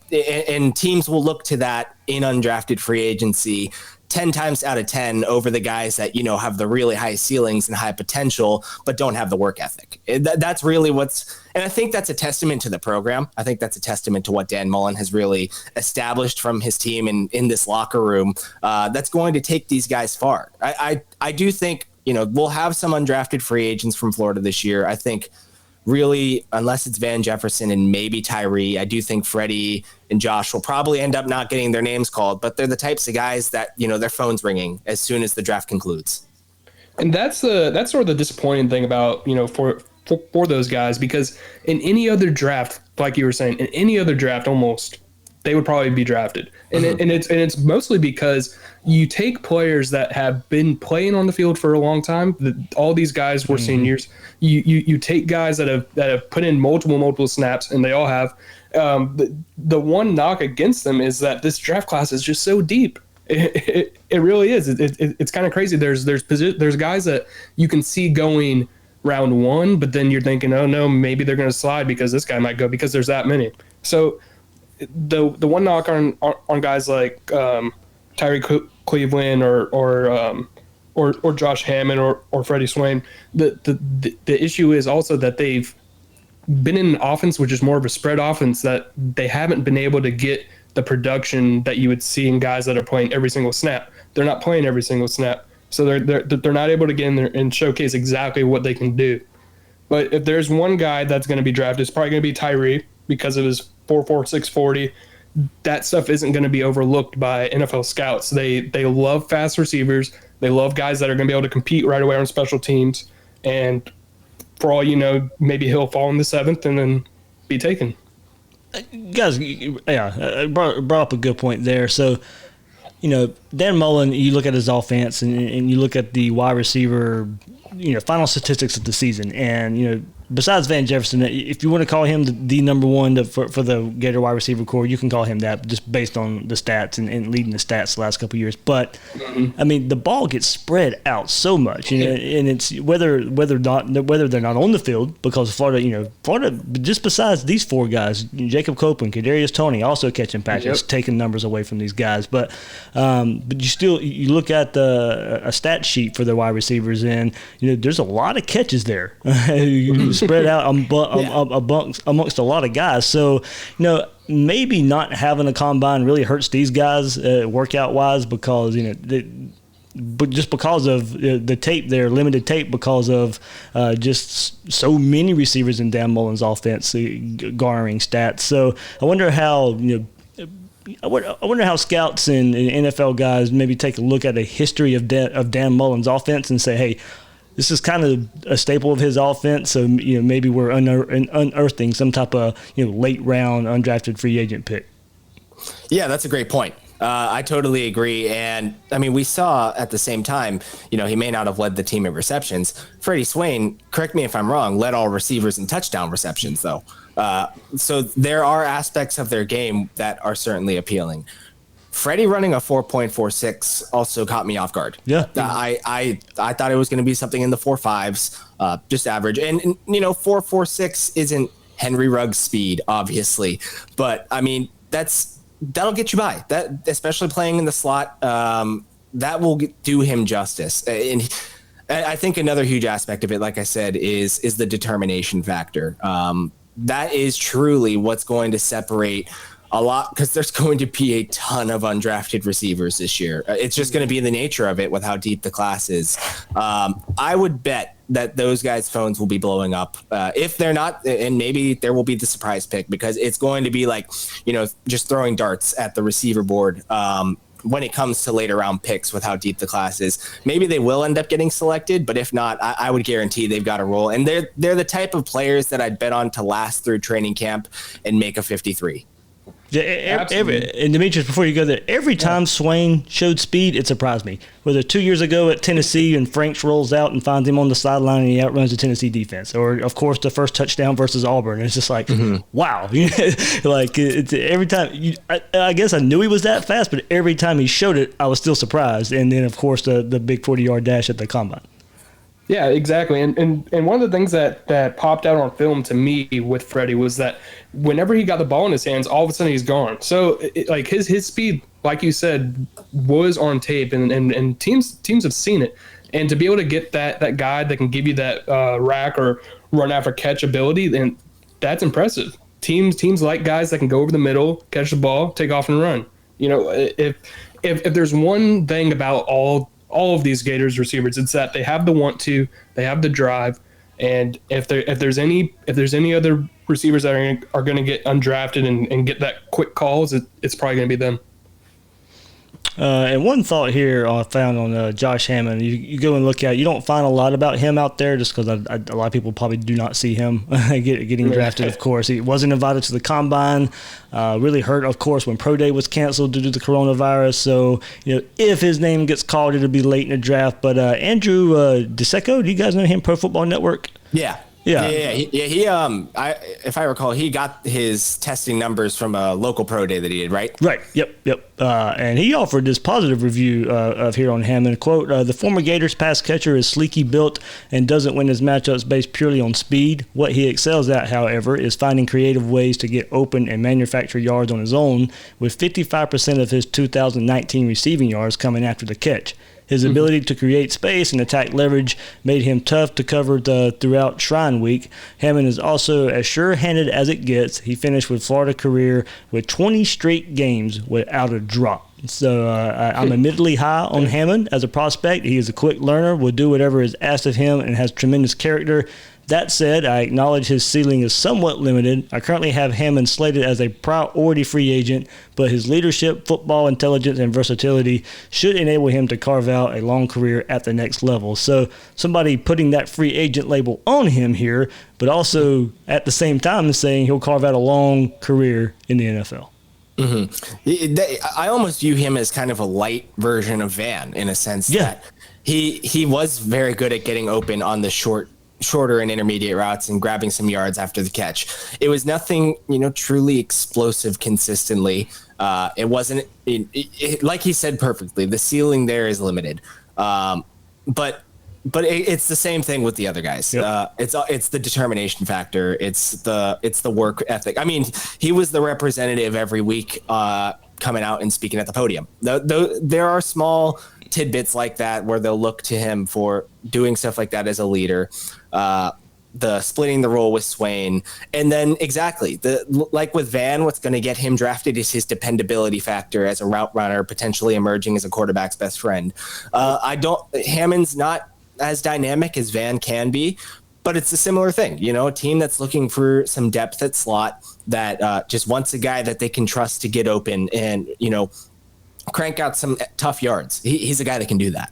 teams will look to that in undrafted free agency 10 times out of 10 over the guys that, have the really high ceilings and high potential, but don't have the work ethic. That's really and I think that's a testament to the program. I think that's a testament to what Dan Mullen has really established from his team in this locker room. That's going to take these guys far. I do think, we'll have some undrafted free agents from Florida this year. I think really, unless it's Van Jefferson and maybe Tyree, I do think Freddie and Josh will probably end up not getting their names called, but they're the types of guys that, their phone's ringing as soon as the draft concludes. And that's sort of the disappointing thing about, for those guys, because in any other draft, like you were saying, in any other draft almost, they would probably be drafted. And it's mostly because you take players that have been playing on the field for a long time. All these guys were seniors. You take guys that have put in multiple snaps, and they all have. The one knock against them is that this draft class is just so deep. It really is. It's kind of crazy. There's guys that you can see going round one, but then you're thinking, oh no, maybe they're going to slide because this guy might go, because there's that many. So the one knock on guys like Tyree Cleveland or Josh Hammond or Freddie Swain, the issue is also that they've been in an offense which is more of a spread offense, that they haven't been able to get the production that you would see in guys that are playing every single snap. They're not playing every single snap, so they're not able to get in there and showcase exactly what they can do. But if there's one guy that's going to be drafted, it's probably going to be Tyree because of his 4.46 640. That stuff isn't going to be overlooked by NFL scouts. They love fast receivers. They love guys that are going to be able to compete right away on special teams. And for all you know, maybe he'll fall in the 7th and then be taken. Guys, yeah, brought up a good point there. So, Dan Mullen, you look at his offense and you look at the wide receiver, final statistics of the season. And, besides Van Jefferson, if you want to call him the number one for the Gator wide receiver core, you can call him that just based on the stats and leading the stats the last couple of years. But, I mean, the ball gets spread out so much, and it's whether they're not on the field, because Florida, just besides these four guys, Jacob Copeland, Kadarius Toney also catching passes, taking numbers away from these guys. But you look at a stat sheet for the wide receivers, and there's a lot of catches there. Spread out amongst a lot of guys. So, maybe not having a combine really hurts these guys workout wise, because but just because of the tape there, limited tape, because of just so many receivers in Dan Mullen's offense garnering stats. So I wonder how I wonder how scouts and NFL guys maybe take a look at a history of Dan Mullen's offense and say, hey, this is kind of a staple of his offense, so maybe we're unearthing some type of late round undrafted free agent pick. Yeah, that's a great point. I totally agree. And I mean, we saw at the same time, he may not have led the team in receptions. Freddie Swain, correct me if I'm wrong, led all receivers in touchdown receptions, though. So there are aspects of their game that are certainly appealing. Freddie running a 4.46 also caught me off guard. Yeah. I thought it was going to be something in the 4.5s, just average. And 4.46 isn't Henry Ruggs speed, obviously. But, I mean, that'll get you by. That, especially playing in the slot, that will do him justice. And I think another huge aspect of it, like I said, is the determination factor. That is truly what's going to separate a lot, because there's going to be a ton of undrafted receivers this year. It's just going to be the nature of it with how deep the class is. I would bet that those guys' phones will be blowing up. If they're not, and maybe there will be the surprise pick, because it's going to be like, just throwing darts at the receiver board when it comes to later round picks with how deep the class is. Maybe they will end up getting selected, but if not, I would guarantee they've got a role. And they're the type of players that I'd bet on to last through training camp and make a 53. Yeah, and Demetrius, before you go there, every time Swain showed speed, it surprised me. Whether 2 years ago at Tennessee and Franks rolls out and finds him on the sideline and he outruns the Tennessee defense, or of course the first touchdown versus Auburn, it's just like, wow, like it's every time. I guess I knew he was that fast, but every time he showed it, I was still surprised. And then of course the big 40-yard dash at the combine. Yeah, exactly. And one of the things that popped out on film to me with Freddie was that whenever he got the ball in his hands, all of a sudden he's gone. So like his speed, like you said, was on tape, and teams have seen it. And to be able to get that guy that can give you that rack or run after catch ability, then that's impressive. Teams like guys that can go over the middle, catch the ball, take off and run. If there's one thing about all of these Gators receivers, it's that they have the want to, they have the drive, and if there's any other receivers that are going to get undrafted and get that quick calls, it's probably going to be them. And one thought here I found on Josh Hammond, you go and look at, you don't find a lot about him out there just because a lot of people probably do not see him getting drafted, of course. He wasn't invited to the combine, really hurt, of course, when Pro Day was canceled due to the coronavirus. So, if his name gets called, it'll be late in the draft. But Andrew DeSecco, do you guys know him, Pro Football Network? Yeah. He if I recall, he got his testing numbers from a local pro day that he did, right? Right. Yep. And he offered this positive review of here on Hammond. Quote, the former Gators pass catcher is sleeky built and doesn't win his matchups based purely on speed. What he excels at, however, is finding creative ways to get open and manufacture yards on his own, with 55% of his 2019 receiving yards coming after the catch. His ability to create space and attack leverage made him tough to cover throughout Shrine Week. Hammond is also as sure-handed as it gets. He finished with Florida career with 20 straight games without a drop. So I'm admittedly high on Hammond as a prospect. He is a quick learner, will do whatever is asked of him, and has tremendous character. That said, I acknowledge his ceiling is somewhat limited. I currently have Hammond slated as a priority free agent, but his leadership, football intelligence, and versatility should enable him to carve out a long career at the next level. So somebody putting that free agent label on him here, but also at the same time saying he'll carve out a long career in the NFL. I almost view him as kind of a light version of Van in a sense that he was very good at getting open on the shorter and intermediate routes and grabbing some yards after the catch. It was nothing, truly explosive consistently. It wasn't like he said perfectly, the ceiling there is limited. But it's the same thing with the other guys. Yep. It's the determination factor. It's the work ethic. I mean, he was the representative every week, coming out and speaking at the podium. There are small tidbits like that where they'll look to him for doing stuff like that as a leader. The splitting the role with Swain, and then like with Van, what's going to get him drafted is his dependability factor as a route runner, potentially emerging as a quarterback's best friend. Hammond's not as dynamic as Van can be, but it's a similar thing. A team that's looking for some depth at slot that just wants a guy that they can trust to get open and crank out some tough yards. He's a guy that can do that.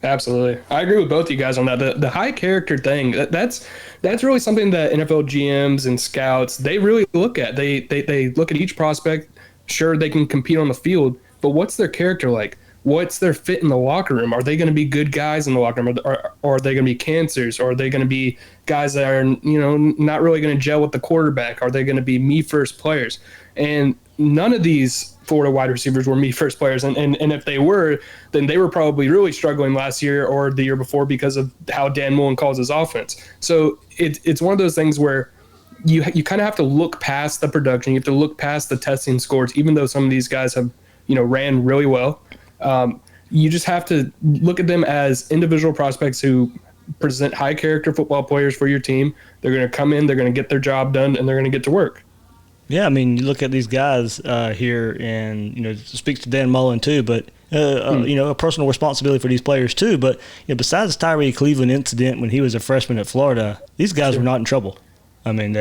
Absolutely. I agree with both of you guys on that. The high character thing, that's really something that NFL GMs and scouts, they really look at. They look at each prospect. Sure, they can compete on the field, but what's their character like? What's their fit in the locker room? Are they going to be good guys in the locker room, or are they going to be cancers? Or are they going to be guys that are, not really going to gel with the quarterback? Are they going to be me first players? And none of these Florida wide receivers were me first players. And if they were, then they were probably really struggling last year or the year before because of how Dan Mullen calls his offense. So it's one of those things where you kind of have to look past the production. You have to look past the testing scores, even though some of these guys have, ran really well. You just have to look at them as individual prospects who present high character football players for your team. They're going to come in, they're going to get their job done, and they're going to get to work. Yeah, I mean, you look at these guys here, and it speaks to Dan Mullen too. But a personal responsibility for these players too. But besides the Tyree Cleveland incident when he was a freshman at Florida, these guys were not in trouble. I mean,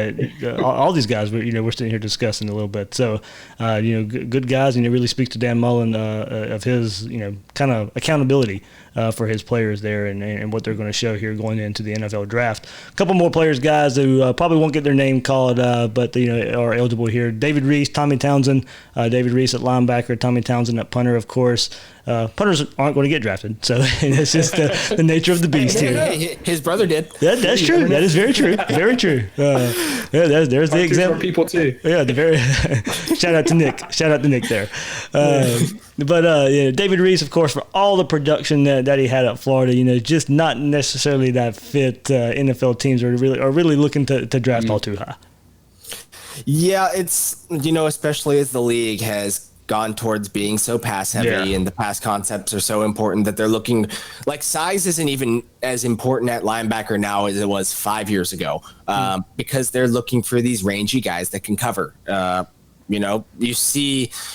all these guys we're sitting here discussing a little bit. So, good guys, and it really speaks to Dan Mullen of his kind of accountability for his players there and what they're going to show here going into the NFL draft. A couple more players, guys, who probably won't get their name called, but are eligible here. David Reese, Tommy Townsend. David Reese at linebacker, Tommy Townsend at punter, of course. Punters aren't going to get drafted, so it's just the nature of the beast here. His brother did. That's true. That is very true. Very true. There's the example. People too. Yeah, shout out to Nick there. But David Reese, of course, for all the production that he had at Florida, just not necessarily that fit NFL teams are really looking to draft all too high. Yeah, it's especially as the league has gone towards being so pass heavy and the pass concepts are so important that they're looking like size isn't even as important at linebacker now as it was 5 years ago, because they're looking for these rangy guys that can cover. You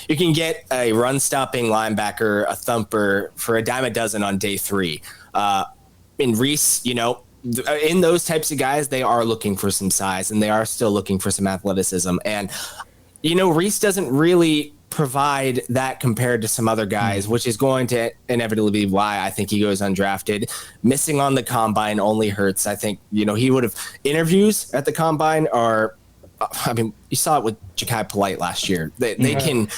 can get a run stopping linebacker, a thumper for a dime a dozen on day 3. In Reese, in those types of guys, they are looking for some size and they are still looking for some athleticism. And, Reese doesn't really provide that compared to some other guys, which is going to inevitably be why I think he goes undrafted. Missing on the combine only hurts. I think, he would have interviews at the combine you saw it with Ja'Kai Polite last year. They can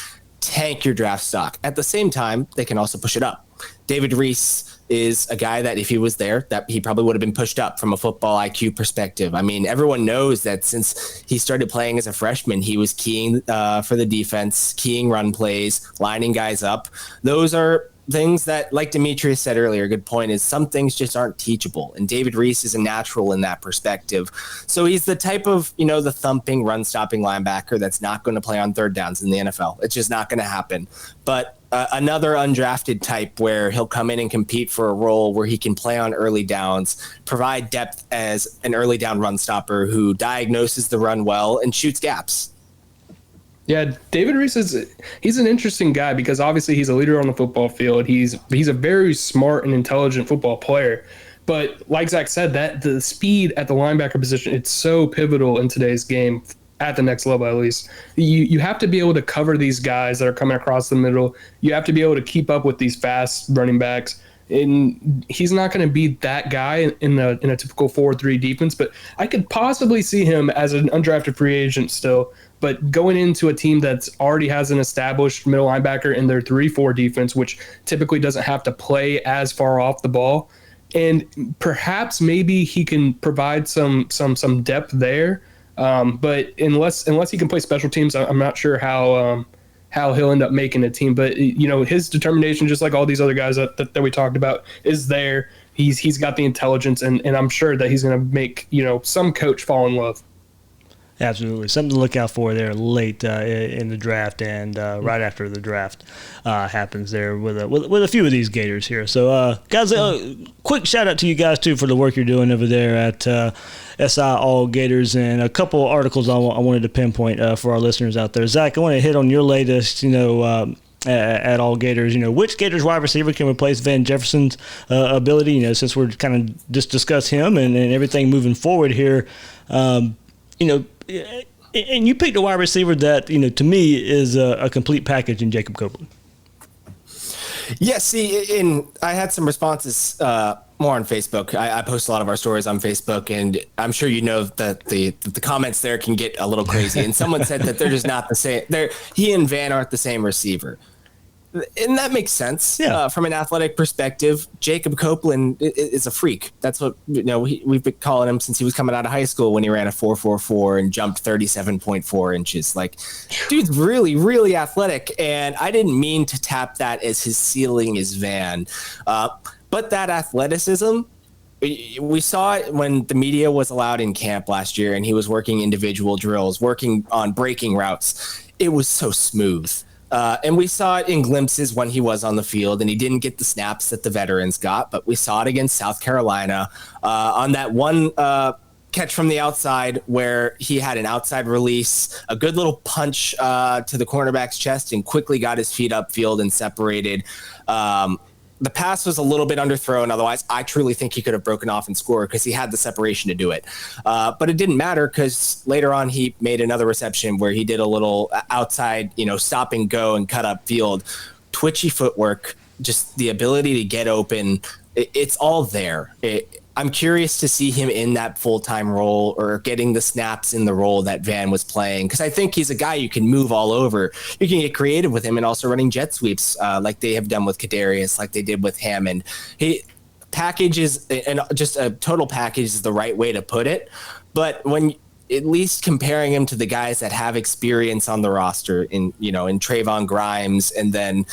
tank your draft stock. At the same time, they can also push it up. David Reese is a guy that if he was there, that he probably would have been pushed up from a football IQ perspective. I mean, everyone knows that since he started playing as a freshman, he was keying for the defense, keying run plays, lining guys up. Those are things that, like Demetrius said earlier, good point, is some things just aren't teachable. And David Reese is a natural in that perspective. So he's the type of, the thumping, run-stopping linebacker that's not going to play on third downs in the NFL. It's just not going to happen. But another undrafted type where he'll come in and compete for a role where he can play on early downs, provide depth as an early down run stopper who diagnoses the run well and shoots gaps. Yeah, David Reese he's an interesting guy because obviously he's a leader on the football field. He's a very smart and intelligent football player. But like Zach said, that the speed at the linebacker position, it's so pivotal in today's game, at the next level at least. You have to be able to cover these guys that are coming across the middle. You have to be able to keep up with these fast running backs. And he's not going to be that guy in a typical 4-3 defense, but I could possibly see him as an undrafted free agent still. But going into a team that's already has an established middle linebacker in their 3-4 defense, which typically doesn't have to play as far off the ball, and perhaps maybe he can provide some depth there. But unless he can play special teams, I'm not sure how he'll end up making a team. But his determination, just like all these other guys that we talked about, is there. He's got the intelligence, and I'm sure that he's going to make some coach fall in love. Absolutely. Something to look out for there late in the draft and right after the draft happens there with a few of these Gators here. So, guys, quick shout out to you guys, too, for the work you're doing over there at SI AllGators, and a couple articles I wanted to pinpoint for our listeners out there. Zach, I want to hit on your latest, at AllGators, which Gators wide receiver can replace Van Jefferson's ability, since we're kind of just discuss him and everything moving forward here. And you picked a wide receiver that, to me is a complete package in Jacob Copeland. Yeah, see, I had some responses more on Facebook. I post a lot of our stories on Facebook, and I'm sure that the comments there can get a little crazy. And someone said that they're just not the same. He and Van aren't the same receiver. And that makes sense. Yeah. From an athletic perspective. Jacob Copeland is a freak. That's what we've been calling him since he was coming out of high school when he ran a 4.44 and jumped 37.4 inches. Like, dude's really, really athletic. And I didn't mean to tap that as his ceiling is Van. But that athleticism, we saw it when the media was allowed in camp last year and he was working individual drills, working on breaking routes. It was so smooth. And we saw it in glimpses when he was on the field and he didn't get the snaps that the veterans got, but we saw it against South Carolina on that one catch from the outside where he had an outside release, a good little punch to the cornerback's chest and quickly got his feet upfield and separated. The pass was a little bit underthrown. Otherwise, I truly think he could have broken off and scored because he had the separation to do it. But it didn't matter because later on he made another reception where he did a little outside, stop and go and cut up field. Twitchy footwork, just the ability to get open. It's all there. I'm curious to see him in that full-time role or getting the snaps in the role that Van was playing, because I think he's a guy you can move all over. You can get creative with him and also running jet sweeps like they have done with Kadarius, like they did with Hammond. He packages, and just a total package is the right way to put it. But when at least comparing him to the guys that have experience on the roster in Trayvon Grimes, and then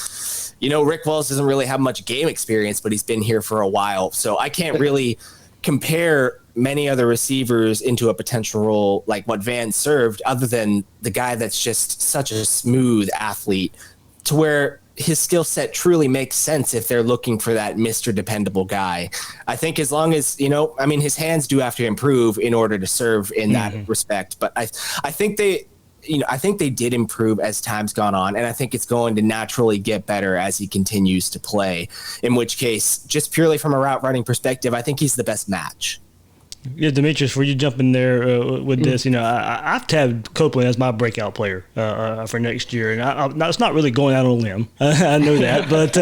Rick Wells doesn't really have much game experience, but he's been here for a while. So I can't really compare many other receivers into a potential role like what Van served, other than the guy that's just such a smooth athlete, to where his skill set truly makes sense if they're looking for that Mr. Dependable guy. I think as long as, his hands do have to improve in order to serve in that respect. But I think they did improve as time's gone on, and I think it's going to naturally get better as he continues to play, in which case, just purely from a route running perspective, I think he's the best match. Yeah, Demetrius, before you jump in there with this, I've tabbed Copeland as my breakout player for next year, and now it's not really going out on a limb. I know that, but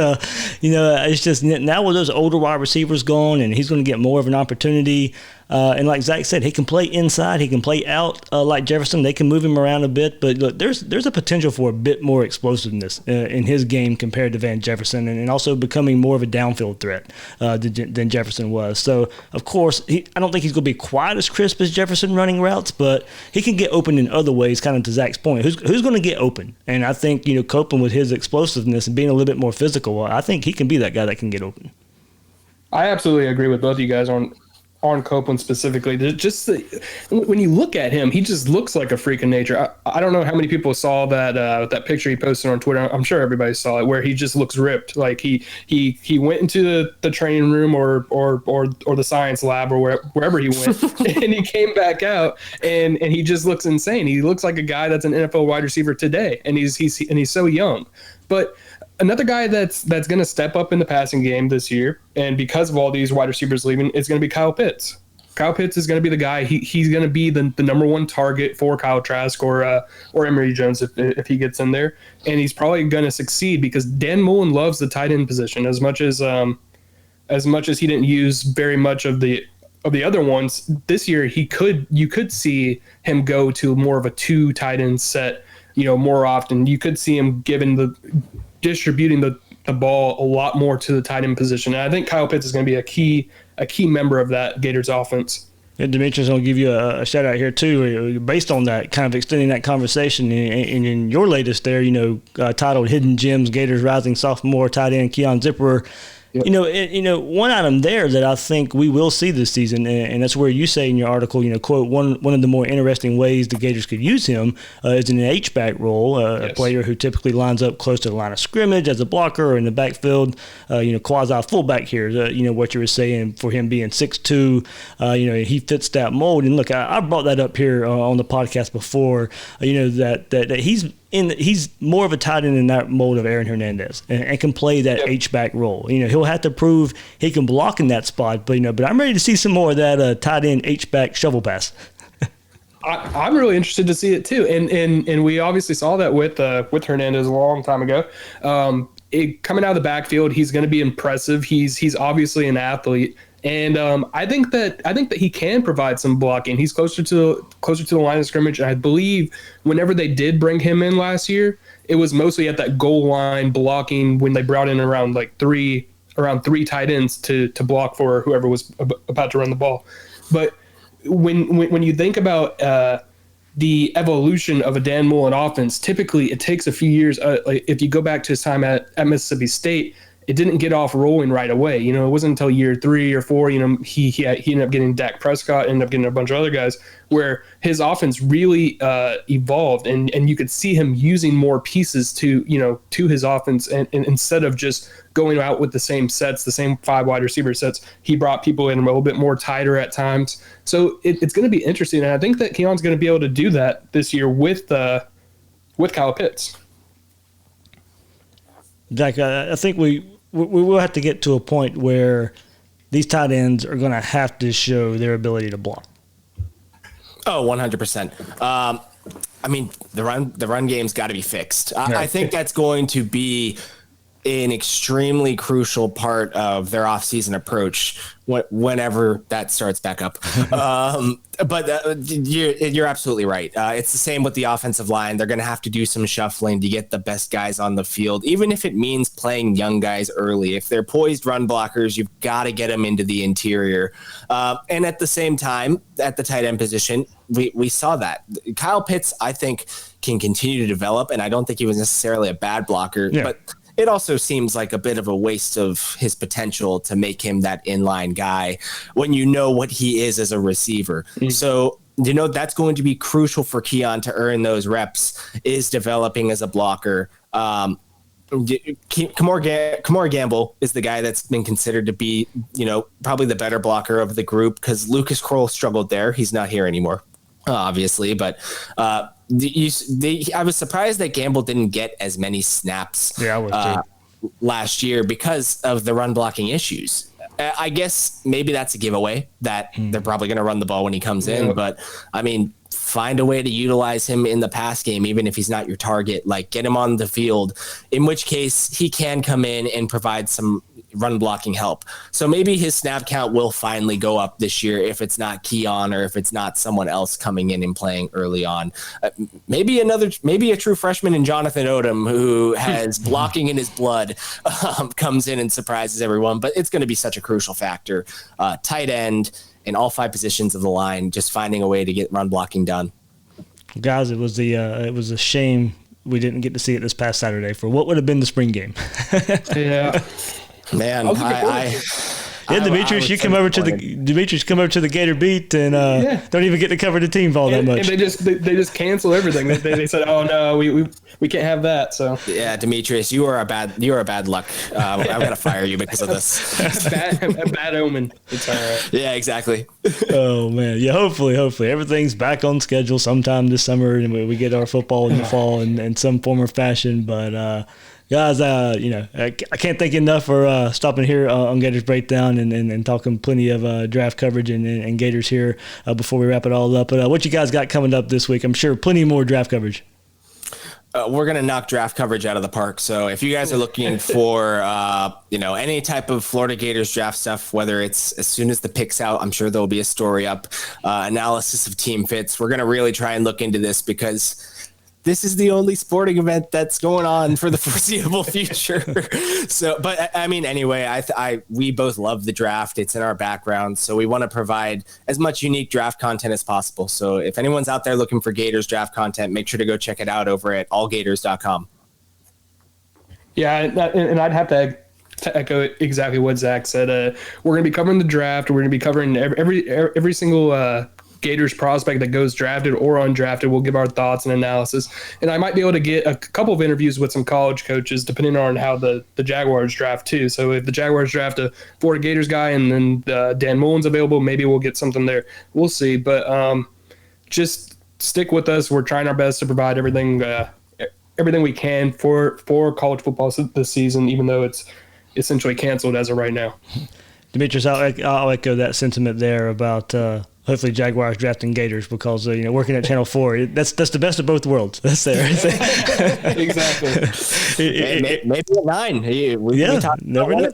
it's just now with those older wide receivers gone, and he's going to get more of an opportunity. And like Zach said, he can play inside, he can play out like Jefferson. They can move him around a bit, but look, there's a potential for a bit more explosiveness in his game compared to Van Jefferson, and also becoming more of a downfield threat than Jefferson was. So, of course, I don't think he's going to be quite as crisp as Jefferson running routes, but he can get open in other ways, kind of to Zach's point. Who's going to get open? And I think, Copeland with his explosiveness and being a little bit more physical, I think he can be that guy that can get open. I absolutely agree with both of you guys on Copeland specifically. When you look at him, he just looks like a freak of nature. I don't know how many people saw that picture he posted on Twitter. I'm sure everybody saw it, where he just looks ripped. Like he went into the training room or the science lab or wherever he went, and he came back out and he just looks insane. He looks like a guy that's an NFL wide receiver today, and he's so young. But another guy that's going to step up in the passing game this year, and because of all these wide receivers leaving, it's going to be Kyle Pitts. Kyle Pitts is going to be the guy. He's going to be the number one target for Kyle Trask or Emory Jones if he gets in there, and he's probably going to succeed because Dan Mullen loves the tight end position as much as he didn't use very much of the other ones this year. You could see him go to more of a 2 tight end set, more often. You could see him distributing the ball a lot more to the tight end position. And I think Kyle Pitts is going to be a key member of that Gators offense. And Demetrius, I'll give you a shout out here too, based on that, kind of extending that conversation. And in your latest there, titled Hidden Gems, Gators Rising Sophomore Tight End Keon Zipperer. Yep. One item there that I think we will see this season, and that's where you say in your article, quote, one of the more interesting ways the Gators could use him is in an H-back role, yes. A player who typically lines up close to the line of scrimmage as a blocker or in the backfield, quasi fullback here, what you were saying for him being 6'2", he fits that mold. And look, I brought that up here on the podcast before, that he's more of a tight end in that mold of Aaron Hernandez and can play that yep. H-back role. He'll have to prove he can block in that spot, but I'm ready to see some more of that tight end H-back shovel pass. I'm really interested to see it too. And we obviously saw that with Hernandez a long time ago. Coming out of the backfield, he's going to be impressive. He's obviously an athlete. And I think that he can provide some blocking. He's closer to the line of scrimmage. And I believe whenever they did bring him in last year, it was mostly at that goal line blocking when they brought in around three tight ends to block for whoever was about to run the ball. But when you think about the evolution of a Dan Mullen offense, typically it takes a few years. If you go back to his time at Mississippi State, it didn't get off rolling right away. It wasn't until year 3 or 4, he ended up getting Dak Prescott, ended up getting a bunch of other guys, where his offense really evolved, and you could see him using more pieces to his offense, and instead of just going out with the same sets, the same 5 wide receiver sets, he brought people in a little bit more tighter at times. So it's going to be interesting, and I think that Keon's going to be able to do that this year with Kyle Pitts. Zach, I think we will have to get to a point where these tight ends are going to have to show their ability to block. Oh, 100%. The run game's got to be fixed. I think that's going to be an extremely crucial part of their offseason approach whenever that starts back up. But you're absolutely right. It's the same with the offensive line. They're going to have to do some shuffling to get the best guys on the field, even if it means playing young guys early. If they're poised run blockers, you've got to get them into the interior. And at the same time, at the tight end position, we saw that. Kyle Pitts, I think, can continue to develop, and I don't think he was necessarily a bad blocker, but it also seems like a bit of a waste of his potential to make him that inline guy when you know what he is as a receiver. Mm-hmm. So, that's going to be crucial for Keon to earn those reps, is developing as a blocker. Kamar Gamble is the guy that's been considered to be, probably the better blocker of the group, because Lucas Kroll struggled there. He's not here anymore, obviously, but I was surprised that Gamble didn't get as many snaps last year because of the run blocking issues. I guess maybe that's a giveaway that they're probably going to run the ball when he comes in. But, I mean, find a way to utilize him in the pass game, even if he's not your target. Like, get him on the field, in which case he can come in and provide some run blocking help. So maybe his snap count will finally go up this year if it's not Keon or if it's not someone else coming in and playing early on. Maybe a true freshman in Jonathan Odom who has blocking in his blood comes in and surprises everyone. But it's going to be such a crucial factor. Tight end in all 5 positions of the line, just finding a way to get run blocking done. Guys, it was a shame we didn't get to see it this past Saturday for what would have been the spring game. Yeah. Man, Demetrius, you come over to the Gator beat and don't even get to cover the team ball that much. And they just cancel everything. They said, "Oh no, we can't have that." So yeah, Demetrius, you are a bad luck. I'm gonna fire you because of this. a bad omen. It's all right. Yeah, exactly. Oh man, yeah. Hopefully everything's back on schedule sometime this summer, and we get our football in the fall in some form or fashion. But guys, I can't thank you enough for stopping here on Gators Breakdown and talking plenty of draft coverage and Gators here before we wrap it all up. But what you guys got coming up this week? I'm sure plenty more draft coverage. We're going to knock draft coverage out of the park. So if you guys are looking for, any type of Florida Gators draft stuff, whether it's as soon as the pick's out, I'm sure there'll be a story up, analysis of team fits. We're going to really try and look into this because this is the only sporting event that's going on for the foreseeable future. So, but I mean, anyway, we both love the draft. It's in our background. So we want to provide as much unique draft content as possible. So if anyone's out there looking for Gators draft content, make sure to go check it out over at allgators.com. Yeah. And I'd have to echo exactly what Zach said. We're going to be covering the draft. We're going to be covering every single, Gators prospect that goes drafted or undrafted. We'll give our thoughts and analysis. And I might be able to get a couple of interviews with some college coaches, depending on how the Jaguars draft too. So if the Jaguars draft a Florida Gators guy and then Dan Mullen's available, maybe we'll get something there. We'll see. But just stick with us. We're trying our best to provide everything we can for college football this season, even though it's essentially canceled as of right now. Demetrius, I'll echo that sentiment there about hopefully Jaguars drafting Gators because working at Channel 4, that's the best of both worlds. That's there. Exactly. Maybe at 9. Never know.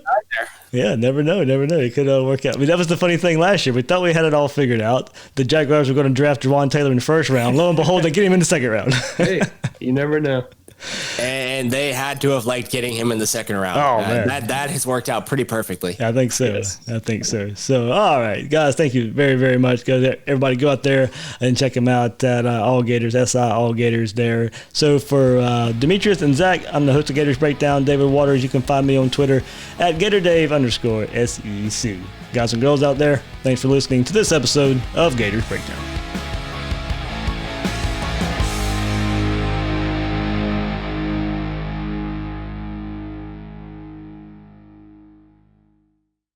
Yeah, never know. It could work out. I mean, that was the funny thing last year. We thought we had it all figured out. The Jaguars were going to draft Jawan Taylor in the first round. Lo and behold, they get him in the second round. Hey, you never know. And they had to have liked getting him in the second round. Oh, man. That has worked out pretty perfectly. I think so. Yes. I think so. So, all right, guys, thank you very, very much. Everybody go out there and check them out at AllGators, SI AllGators there. So for Demetrius and Zach, I'm the host of Gators Breakdown, David Waters. You can find me on Twitter at GatorDave_SEC. Guys and girls out there, thanks for listening to this episode of Gators Breakdown.